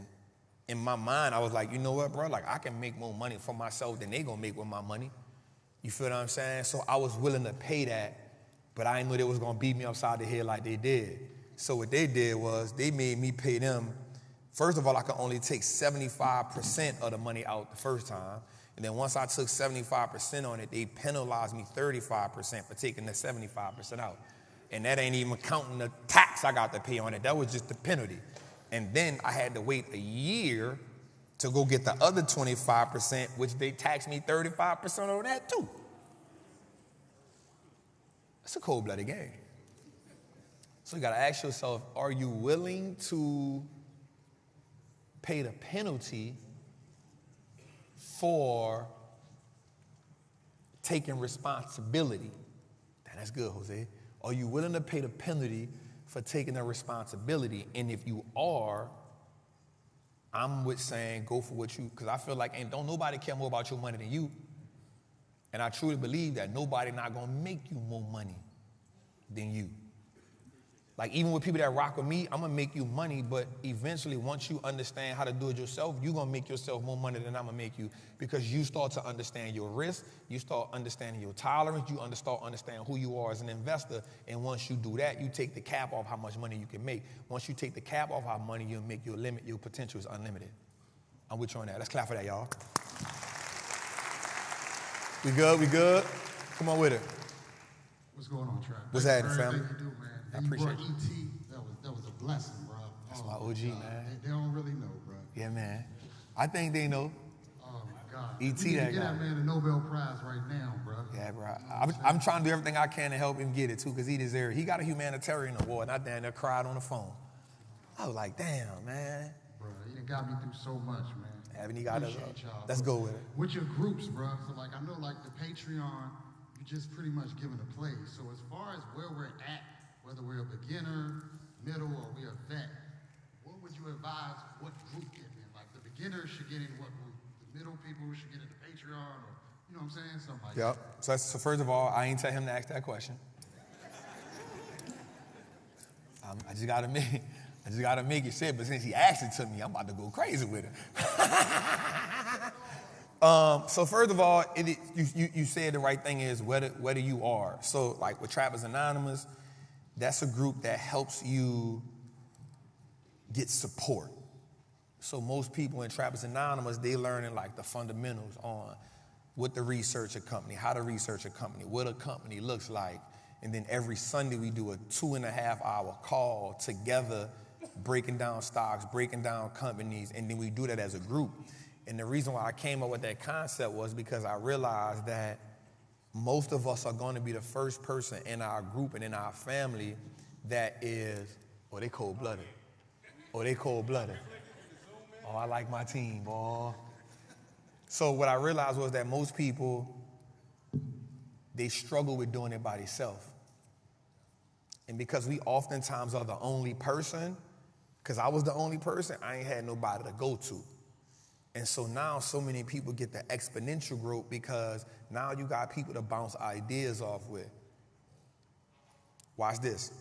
in my mind, I was like, you know what, bro? Like I can make more money for myself than they gonna make with my money. You feel what I'm saying? So I was willing to pay that, but I didn't know they was gonna beat me upside the head like they did. So what they did was they made me pay them. First of all, I could only take 75% of the money out the first time. And then once I took 75% on it, they penalized me 35% for taking the 75% out. And that ain't even counting the tax I got to pay on it. That was just the penalty. And then I had to wait a year to go get the other 25%, which they taxed me 35% on that too. That's a cold-blooded game. So you gotta ask yourself, are you willing to pay the penalty for taking responsibility? That's good, Jose. Are you willing to pay the penalty for taking the responsibility? And if you are, I'm with saying go for what you, because I feel like don't nobody care more about your money than you. And I truly believe that nobody not gonna make you more money than you. Like even with people that rock with me, I'm gonna make you money, but eventually once you understand how to do it yourself, you're gonna make yourself more money than I'm gonna make you, because you start to understand your risk, you start understanding your tolerance, you start understanding who you are as an investor, and once you do that, you take the cap off how much money you can make. Once you take the cap off how money you make, your limit, your potential is unlimited. I'm with you on that. Let's clap for that, y'all. We good? We good? Come on with it. What's going on, Trap? What's happening, Everything family? you do, man. I And appreciate you brought ET. That was a blessing, bro. That's my OG, man. They don't really know, bro. Yeah, man. I think they know. Oh my God. ET We need to that get guy. that man a Nobel Prize right now, bro. Yeah, bro. I'm trying to do everything I can to help him get it too, because he deserves it. He got a humanitarian award, and I damn near cried on the phone. I was like, damn, man. Bro, you done got me through so much, man. Haven't he got us? Appreciate y'all. Let's go with it. With your groups, bro. So like, I know like the Patreon, you just pretty much giving a play. So as far as where we're at, whether we're a beginner, middle, or we're a vet, what would you advise what group get in? Like the beginners should get in what group? The middle people should get in the Patreon, or you know what I'm saying? Something like that. Yep. So first of all, I ain't tell him to ask that question. I just gotta make it shit, but since he asked it to me, I'm about to go crazy with it. So first of all, you said the right thing is whether you are. So like with Trappers Anonymous, that's a group that helps you get support. So most people in Trappers Anonymous, they learning like the fundamentals on what to research a company, how to research a company, what a company looks like. And then every Sunday we do a 2.5-hour call together, breaking down stocks, breaking down companies, and then we do that as a group. And the reason why I came up with that concept was because I realized that most of us are going to be the first person in our group and in our family that is, they cold-blooded. They cold-blooded. I like my team, boy. So what I realized was that most people, they struggle with doing it by themselves. And because we oftentimes are the only person, because I was the only person, I ain't had nobody to go to. And so now so many people get the exponential growth because now you got people to bounce ideas off with. Watch this.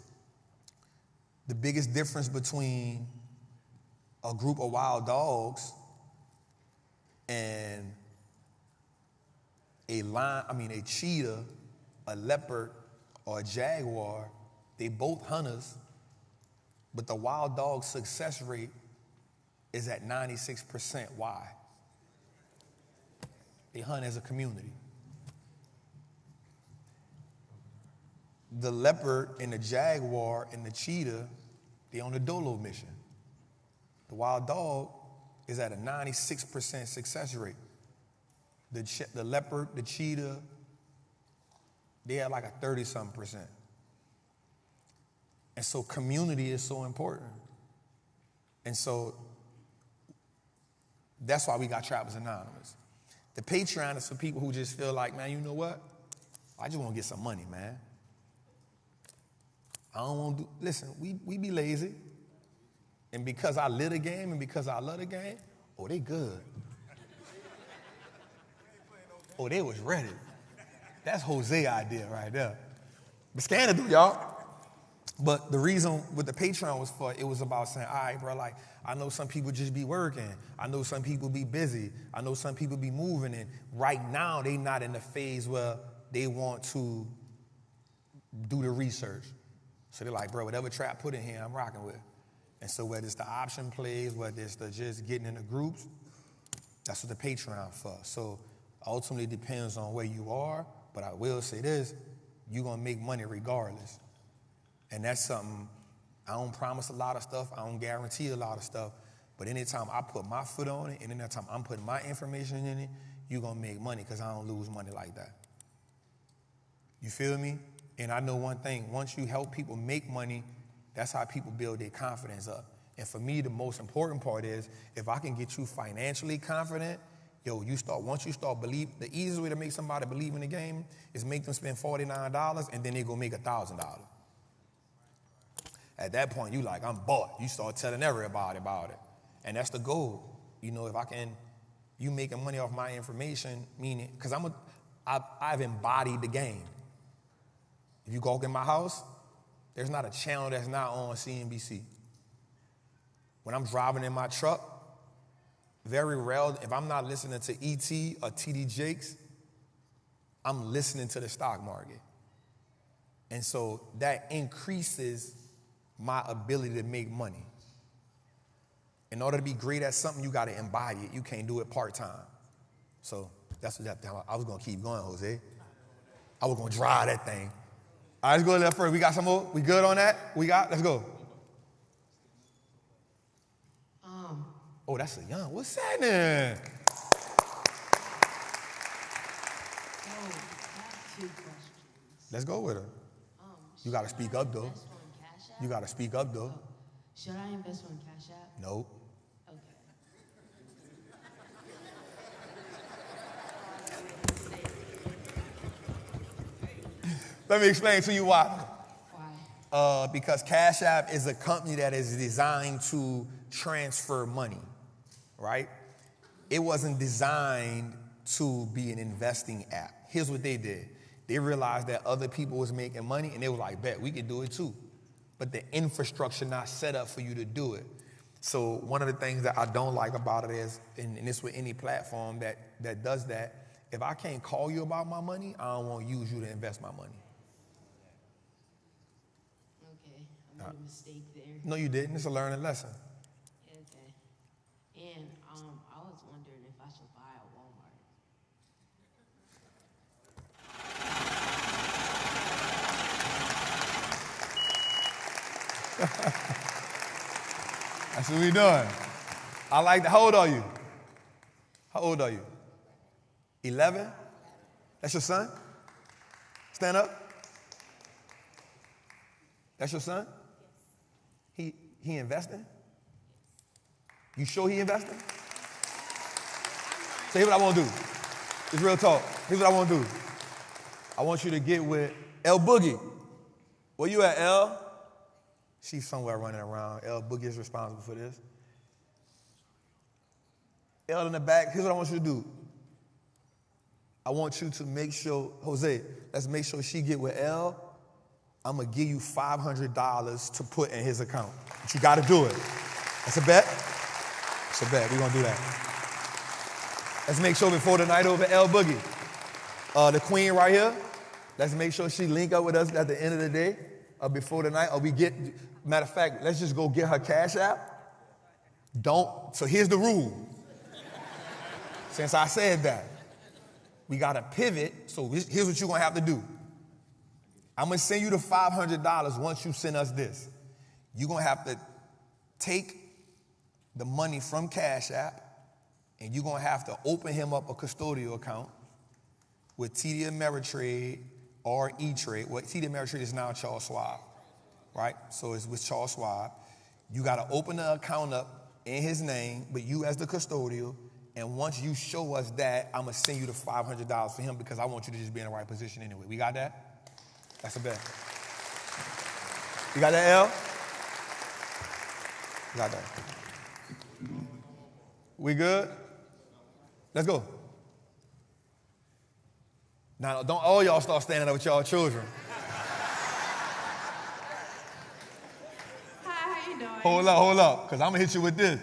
The biggest difference between a group of wild dogs and a cheetah, a leopard, or a jaguar, they both hunters, but the wild dog success rate is at 96%. Why? They hunt as a community. The leopard and the jaguar and the cheetah, they on the dolo mission. The wild dog is at a 96% success rate. The leopard, the cheetah, they have like a 30-something%. And so community is so important. And so that's why we got Trappers Anonymous. The Patreon is for people who just feel like, man, you know what? I just want to get some money, man. I don't want to do, listen, we be lazy. And because I live the game and because I love the game, oh, they good. Oh, they was ready. That's Jose's idea right there. But scan it, y'all. But the reason what the Patreon was for, it was about saying, all right, bro, like, I know some people just be working. I know some people be busy. I know some people be moving. And right now, they not in the phase where they want to do the research. So they're like, bro, whatever Trap put in here, I'm rocking with. And so whether it's the option plays, whether it's the just getting in the groups, that's what the Patreon for. So ultimately it depends on where you are, but I will say this, you're going to make money regardless. And that's something, I don't promise a lot of stuff, I don't guarantee a lot of stuff, but anytime I put my foot on it, and anytime I'm putting my information in it, you're going to make money because I don't lose money like that. You feel me? And I know one thing, once you help people make money, that's how people build their confidence up. And for me, the most important part is, if I can get you financially confident, once you start believe, the easiest way to make somebody believe in the game is make them spend $49 and then they go make $1,000. At that point, you like, I'm bought. You start telling everybody about it. And that's the goal. You know, if I can, you making money off my information, meaning, because I've embodied the game. If you go in my house, there's not a channel that's not on CNBC. When I'm driving in my truck, very rare, if I'm not listening to E.T. or T.D. Jakes, I'm listening to the stock market. And so that increases my ability to make money. In order to be great at something, you got to embody it. You can't do it part-time. So that's what I was going to keep going, Jose. I was going to drive that thing. All right, let's go left first. We got some more? We good on that? Let's go. Oh, that's a young. What's happening? Let's go with her. You got to speak up, though. You got to speak up, though. Should I invest on Cash App? Nope. Let me explain to you why. Why? Because Cash App is a company that is designed to transfer money, right? It wasn't designed to be an investing app. Here's what they did. They realized that other people was making money, and they were like, bet, we could do it too. But the infrastructure not set up for you to do it. So one of the things that I don't like about it is, and this with any platform that does that, if I can't call you about my money, I don't want to use you to invest my money. Okay, I made a mistake there. No, you didn't. It's a learning lesson. Okay. And I was wondering if I should buy at Walmart. That's what we doing. I like that. How old are you? How old are you? 11? That's your son? Stand up. That's your son? He investing? You sure he investing? So here's what I want to do. It's real talk. Here's what I want to do. I want you to get with L Boogie. Where you at, L? She's somewhere running around. L Boogie is responsible for this. L in the back, here's what I want you to do. I want you to make sure, Jose, let's make sure she get with L. I'm going to give you $500 to put in his account. But you got to do it. That's a bet? That's a bet. We're going to do that. Let's make sure before the night over, L Boogie. The queen right here, let's make sure she link up with us at the end of the day, before the night. Or we get, matter of fact, let's just go get her Cash App. So here's the rule. Since I said that, we got to pivot. So here's what you're going to have to do. I'm going to send you the $500 once you send us this. You're going to have to take the money from Cash App, and you're going to have to open him up a custodial account with TD Ameritrade or E-Trade. Well, TD Ameritrade is now Charles Schwab, right? So it's with Charles Schwab. You got to open the account up in his name, but you as the custodial. And once you show us that, I'm going to send you the $500 for him because I want you to just be in the right position anyway. We got that? That's a bet. You got that, L? You got that. We good? Let's go. Now, don't all y'all start standing up with y'all children. Hi, how you doing? Hold up, because I'm going to hit you with this.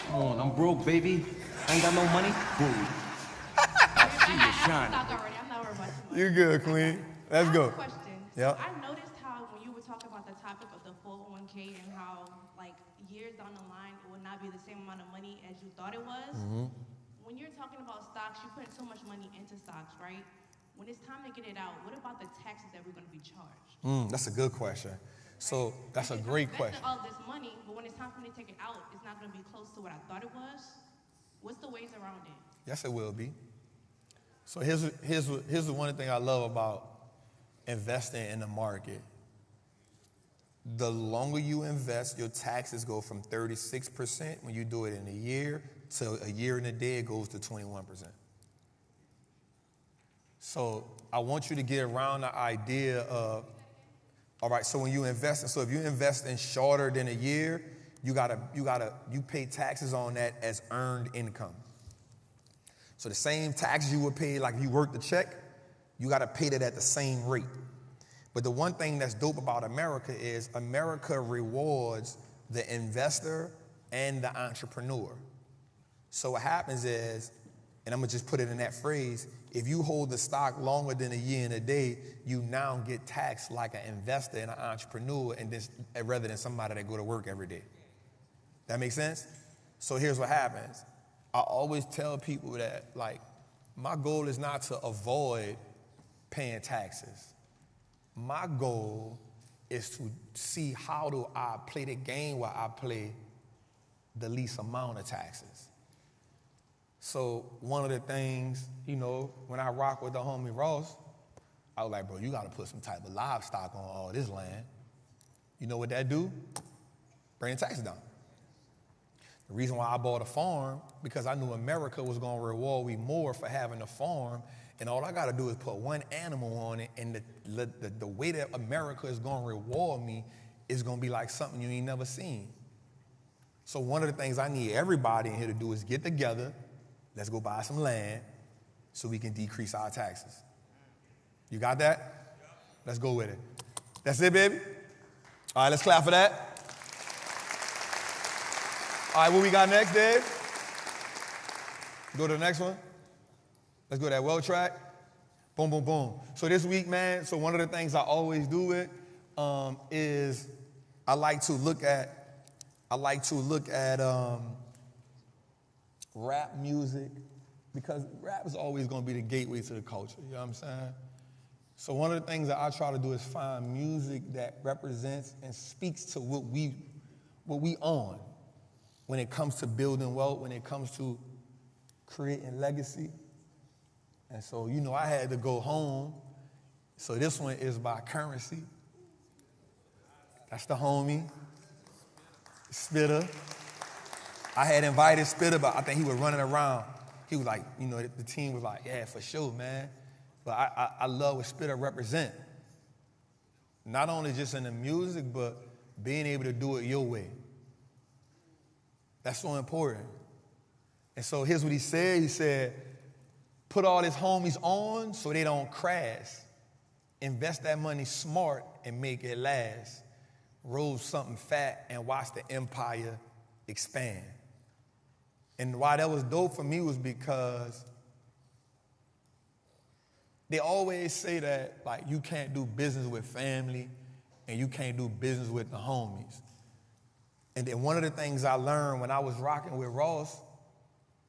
Come on, I'm broke, baby. I ain't got no money. Boom. I see you shining. I'm not worried about too much. You good, queen. Let's go. I have a question. Yep. I noticed how when you were talking about the topic of the 401k and how, like, years down the line, it would not be the same amount of money as you thought it was. Mm-hmm. When you're talking about stocks, you put so much money into stocks, right? When it's time to get it out, what about the taxes that we're going to be charged? That's a good question. So that's a great question. All this money, but when it's time for me to take it out, it's not going to be close to what I thought it was. What's the ways around it? Yes, it will be. So here's the one thing I love about investing in the market. The longer you invest, your taxes go from 36% when you do it in a year to a year and a day, it goes to 21%. So I want you to get around the idea of, all right, so when you invest, so if you invest in shorter than a year, you pay taxes on that as earned income. So the same taxes you would pay like if you worked the check, you got to pay that at the same rate. But the one thing that's dope about America is America rewards the investor and the entrepreneur. So what happens is, and I'm going to just put it in that phrase, if you hold the stock longer than a year and a day, you now get taxed like an investor and an entrepreneur and this, rather than somebody that go to work every day. That makes sense? So here's what happens. I always tell people that, like, my goal is not to avoid paying taxes. My goal is to see how do I play the game where I pay the least amount of taxes. So one of the things, you know, when I rock with the homie Ross, I was like, bro, you got to put some type of livestock on all this land. You know what that do? Bring the taxes down. The reason why I bought a farm, because I knew America was going to reward me more for having a farm, and all I got to do is put one animal on it, and the way that America is going to reward me is going to be like something you ain't never seen. So one of the things I need everybody in here to do is get together, let's go buy some land so we can decrease our taxes. You got that? Let's go with it. That's it, baby? All right, let's clap for that. All right, what we got next, Dave? Go to the next one. Let's go to that well track. Boom, boom, boom. So this week, man, so one of the things I always do it is I like to look at rap music, because rap is always going to be the gateway to the culture, you know what I'm saying? So one of the things that I try to do is find music that represents and speaks to what we own when it comes to building wealth, when it comes to creating legacy. And so, you know, I had to go home. So this one is by Currency. That's the homie. Spitter. I had invited Spitter, but I think he was running around. He was like, you know, the team was like, yeah, for sure, man. But I love what Spitter represent. Not only just in the music, but being able to do it your way. That's so important. And so here's what he said. He said, put all his homies on so they don't crash. Invest that money smart and make it last. Roll something fat and watch the empire expand. And why that was dope for me was because they always say that, like, you can't do business with family and you can't do business with the homies. And then one of the things I learned when I was rocking with Ross,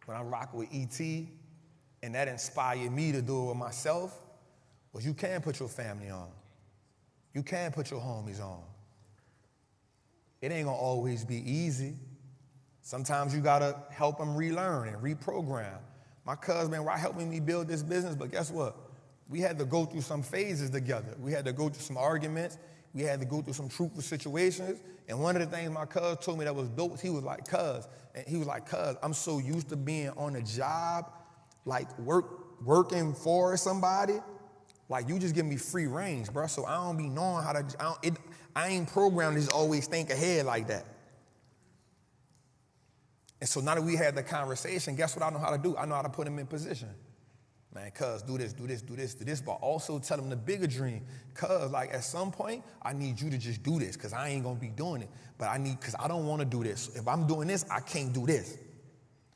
when I rocked with E.T., and that inspired me to do it with myself, was you can put your family on. You can put your homies on. It ain't gonna always be easy. Sometimes you gotta help them relearn and reprogram. My cousin been helping me build this business, but guess what? We had to go through some phases together. We had to go through some arguments. We had to go through some truthful situations. And one of the things my cousin told me that was dope, he was like, cuz, I'm so used to being on a job, like working for somebody, like you just give me free range, bro. So I don't be knowing how to, I ain't programmed to just always think ahead like that. And so now that we had the conversation, guess what I know how to do? I know how to put him in position. Man, cuz, do this, but also tell them the bigger dream. Cuz, like, at some point, I need you to just do this, because I ain't going to be doing it. But because I don't want to do this. If I'm doing this, I can't do this.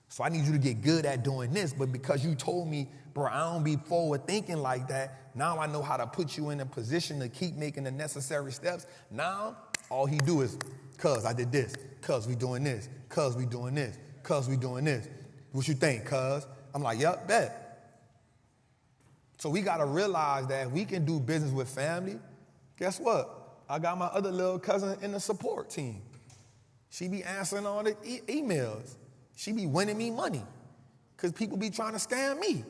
So I need you to get good at doing this. But because you told me, bro, I don't be forward thinking like that, now I know how to put you in a position to keep making the necessary steps. Now, all he do is, cuz, I did this. Cuz, we doing this. Cuz, we doing this. Cuz, we doing this. What you think, cuz? I'm like, yup, bet. So we got to realize that if we can do business with family, guess what? I got my other little cousin in the support team. She be answering all the emails. She be winning me money because people be trying to scam me.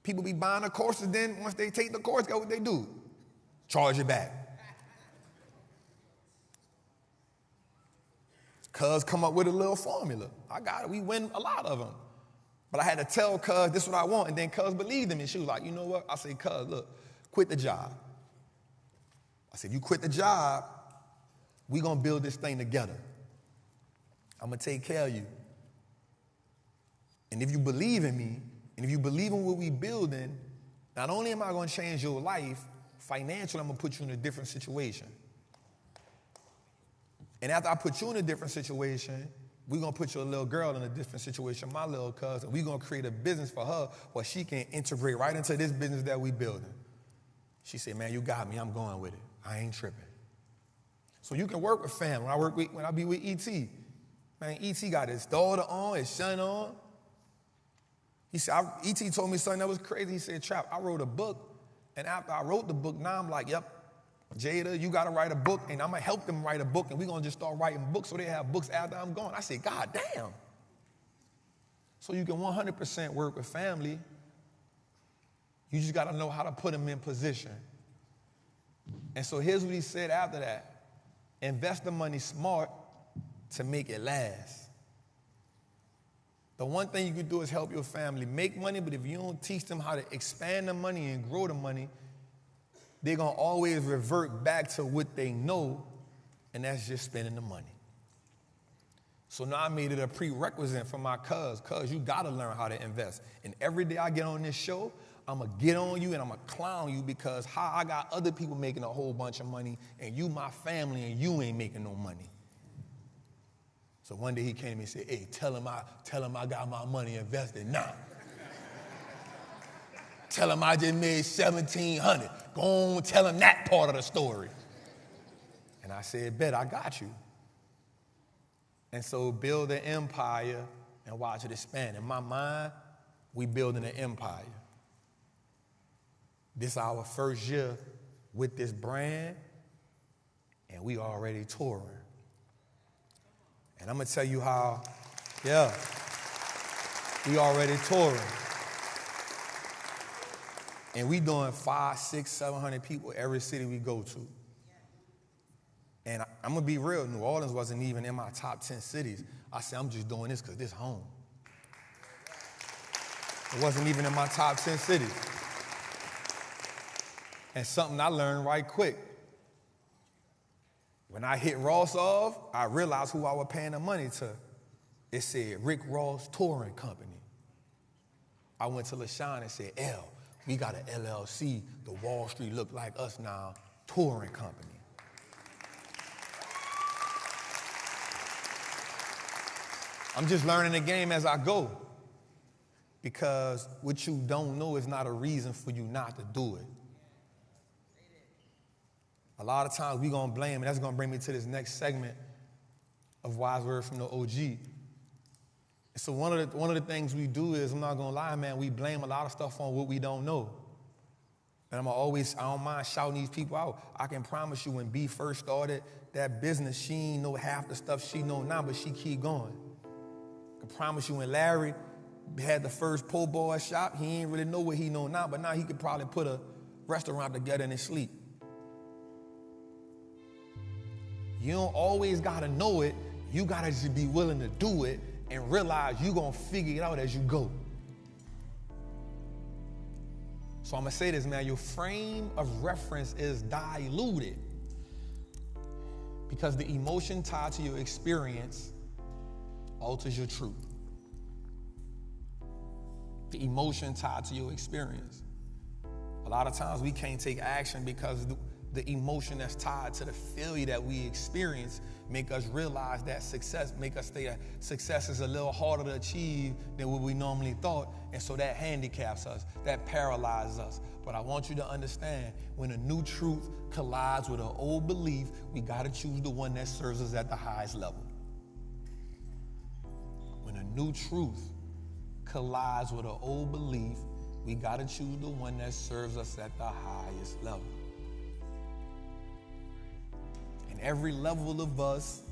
People be buying the courses, then once they take the course, guess what they do? Charge it back. Cuz come up with a little formula. I got it. We win a lot of them. But I had to tell cuz this is what I want, and then cuz believed in me. She was like, you know what? I said, cuz, look, quit the job. I said, you quit the job, we gonna build this thing together. I'm gonna take care of you. And if you believe in me, and if you believe in what we building, not only am I gonna change your life, financially, I'm gonna put you in a different situation. And after I put you in a different situation, we're going to put your little girl in a different situation, my little cousin. We're going to create a business for her where she can integrate right into this business that we building. She said, man, you got me. I'm going with it. I ain't tripping. So you can work with family. When I be with E.T., man, E.T. got his daughter on, his son on. He said, E.T. told me something that was crazy. He said, Trap, I wrote a book, and after I wrote the book, now I'm like, yep, Jada, you got to write a book, and I'm going to help them write a book, and we're going to just start writing books so they have books after I'm gone. I said, God damn. So you can 100% work with family. You just got to know how to put them in position. And so here's what he said after that. Invest the money smart to make it last. The one thing you can do is help your family make money, but if you don't teach them how to expand the money and grow the money, they're going to always revert back to what they know, and that's just spending the money. So now I made it a prerequisite for my cuz. Cuz, you got to learn how to invest. And every day I get on this show, I'm going to get on you and I'm going to clown you because I got other people making a whole bunch of money, and you my family, and you ain't making no money. So one day he came to me and said, hey, tell him I got my money invested now. Tell him I just made $1,700. Go on, tell him that part of the story. And I said, bet, I got you. And so build an empire and watch it expand. In my mind, we building an empire. This is our first year with this brand, and we already touring. And I'm going to tell you how, yeah, we already touring. And we doing 500, 600, 700 people every city we go to. And I'm going to be real, New Orleans wasn't even in my top 10 cities. I said, I'm just doing this because this home. It wasn't even in my top 10 cities. And something I learned right quick. When I hit Ross off, I realized who I was paying the money to. It said Rick Ross Touring Company. I went to LaShawn and said, L, we got an LLC, the Wall Street look like us now, touring company. I'm just learning the game as I go, because what you don't know is not a reason for you not to do it. A lot of times we're gonna blame, and that's gonna bring me to this next segment of Wise Word from the OG. So one of the things we do is, I'm not gonna lie, man, we blame a lot of stuff on what we don't know. And I don't mind shouting these people out. I can promise you when B first started that business, she ain't know half the stuff she know now, but she keep going. I can promise you when Larry had the first po' boy shop, he ain't really know what he know now, but now he could probably put a restaurant together in his sleep. You don't always gotta know it. You gotta just be willing to do it and realize you're gonna figure it out as you go. So I'm gonna say this, man, your frame of reference is diluted because the emotion tied to your experience alters your truth. The emotion tied to your experience. A lot of times we can't take action because the emotion that's tied to the failure that we experience make us realize that success is a little harder to achieve than what we normally thought, and so that handicaps us, that paralyzes us. But I want you to understand, when a new truth collides with an old belief, we gotta choose the one that serves us at the highest level. When a new truth collides with an old belief, we gotta choose the one that serves us at the highest level. Every level of us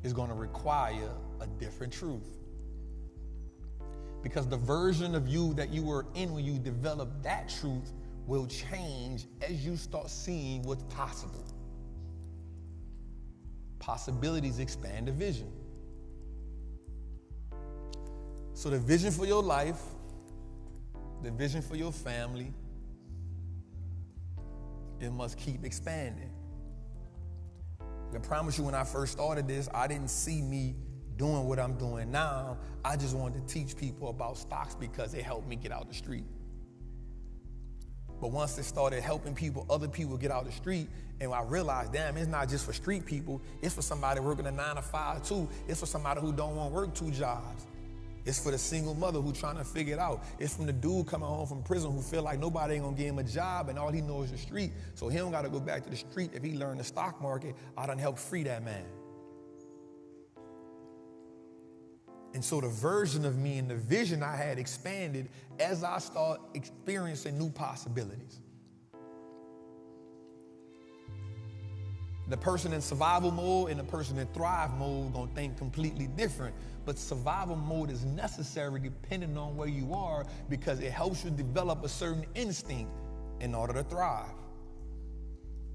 is going to require a different truth. Because the version of you that you were in when you developed that truth will change as you start seeing what's possible. Possibilities expand the vision. So the vision for your life, the vision for your family, it must keep expanding. I promise you, when I first started this, I didn't see me doing what I'm doing now. I just wanted to teach people about stocks because it helped me get out the street. But once it started helping other people get out the street, and I realized, damn, it's not just for street people, it's for somebody working a 9 to 5 too. It's for somebody who don't want to work 2 jobs. It's for the single mother who trying to figure it out. It's from the dude coming home from prison who feel like nobody ain't gonna give him a job and all he knows is the street. So he don't gotta go back to the street. If he learned the stock market, I done helped free that man. And so the version of me and the vision I had expanded as I start experiencing new possibilities. The person in survival mode and the person in thrive mode gonna think completely different. But survival mode is necessary depending on where you are, because it helps you develop a certain instinct in order to thrive.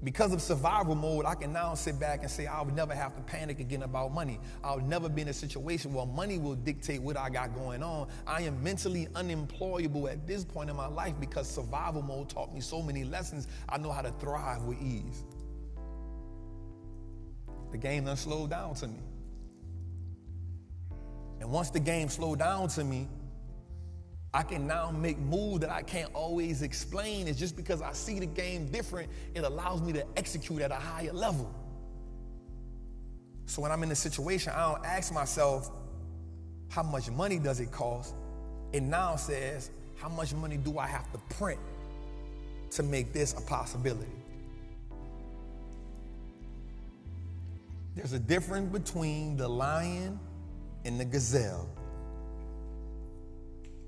Because of survival mode, I can now sit back and say, I'll never have to panic again about money. I'll never be in a situation where money will dictate what I got going on. I am mentally unemployable at this point in my life because survival mode taught me so many lessons. I know how to thrive with ease. The game done slowed down to me. And once the game slowed down to me, I can now make moves that I can't always explain. It's just because I see the game different, it allows me to execute at a higher level. So when I'm in a situation, I don't ask myself, how much money does it cost? It now says, how much money do I have to print to make this a possibility? There's a difference between the lion and the gazelle.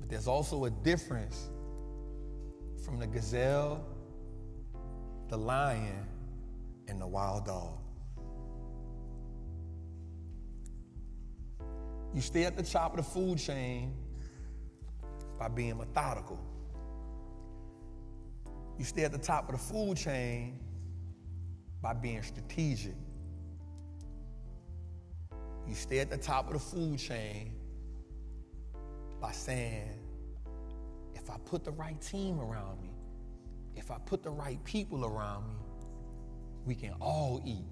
But there's also a difference from the gazelle, the lion, and the wild dog. You stay at the top of the food chain by being methodical. You stay at the top of the food chain by being strategic. You stay at the top of the food chain by saying, if I put the right team around me, if I put the right people around me, we can all eat.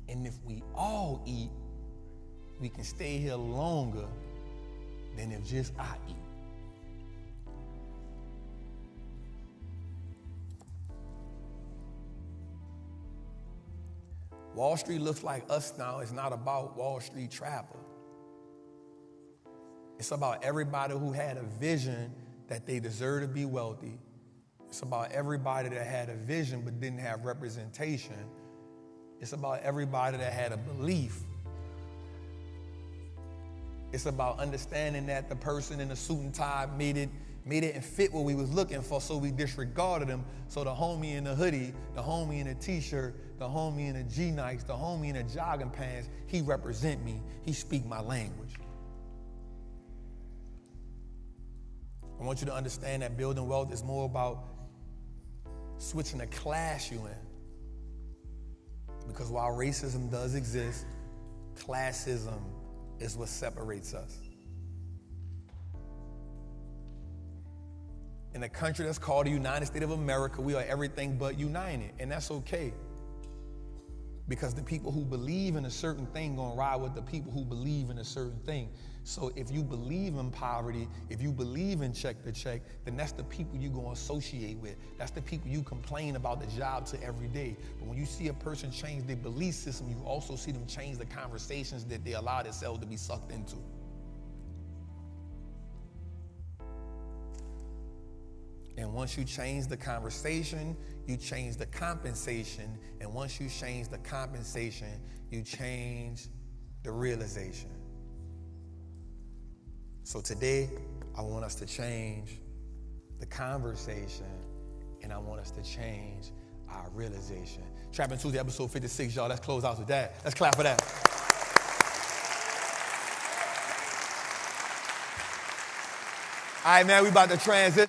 And if we all eat, we can stay here longer than if just I eat. Wall Street looks like us now. It's not about Wall Street Trapper. It's about everybody who had a vision that they deserve to be wealthy. It's about everybody that had a vision but didn't have representation. It's about everybody that had a belief. It's about understanding that the person in the suit and tie made it and fit what we was looking for, so we disregarded them. So the homie in the hoodie, the homie in the t-shirt, the homie in the G-Nikes, the homie in the jogging pants, he represent me. He speak my language. I want you to understand that building wealth is more about switching the class you in. Because while racism does exist, classism is what separates us. In a country that's called the United States of America, we are everything but united, and that's okay. Because the people who believe in a certain thing gonna ride with the people who believe in a certain thing. So if you believe in poverty, if you believe in check to check, then that's the people you're gonna associate with. That's the people you complain about the job to every day. But when you see a person change their belief system, you also see them change the conversations that they allow themselves to be sucked into. And once you change the conversation, you change the compensation. And once you change the compensation, you change the realization. So today, I want us to change the conversation, and I want us to change our realization. Trappin' Tuesday, episode 56, y'all. Let's close out with that. Let's clap for that. All right, man, we about to transition.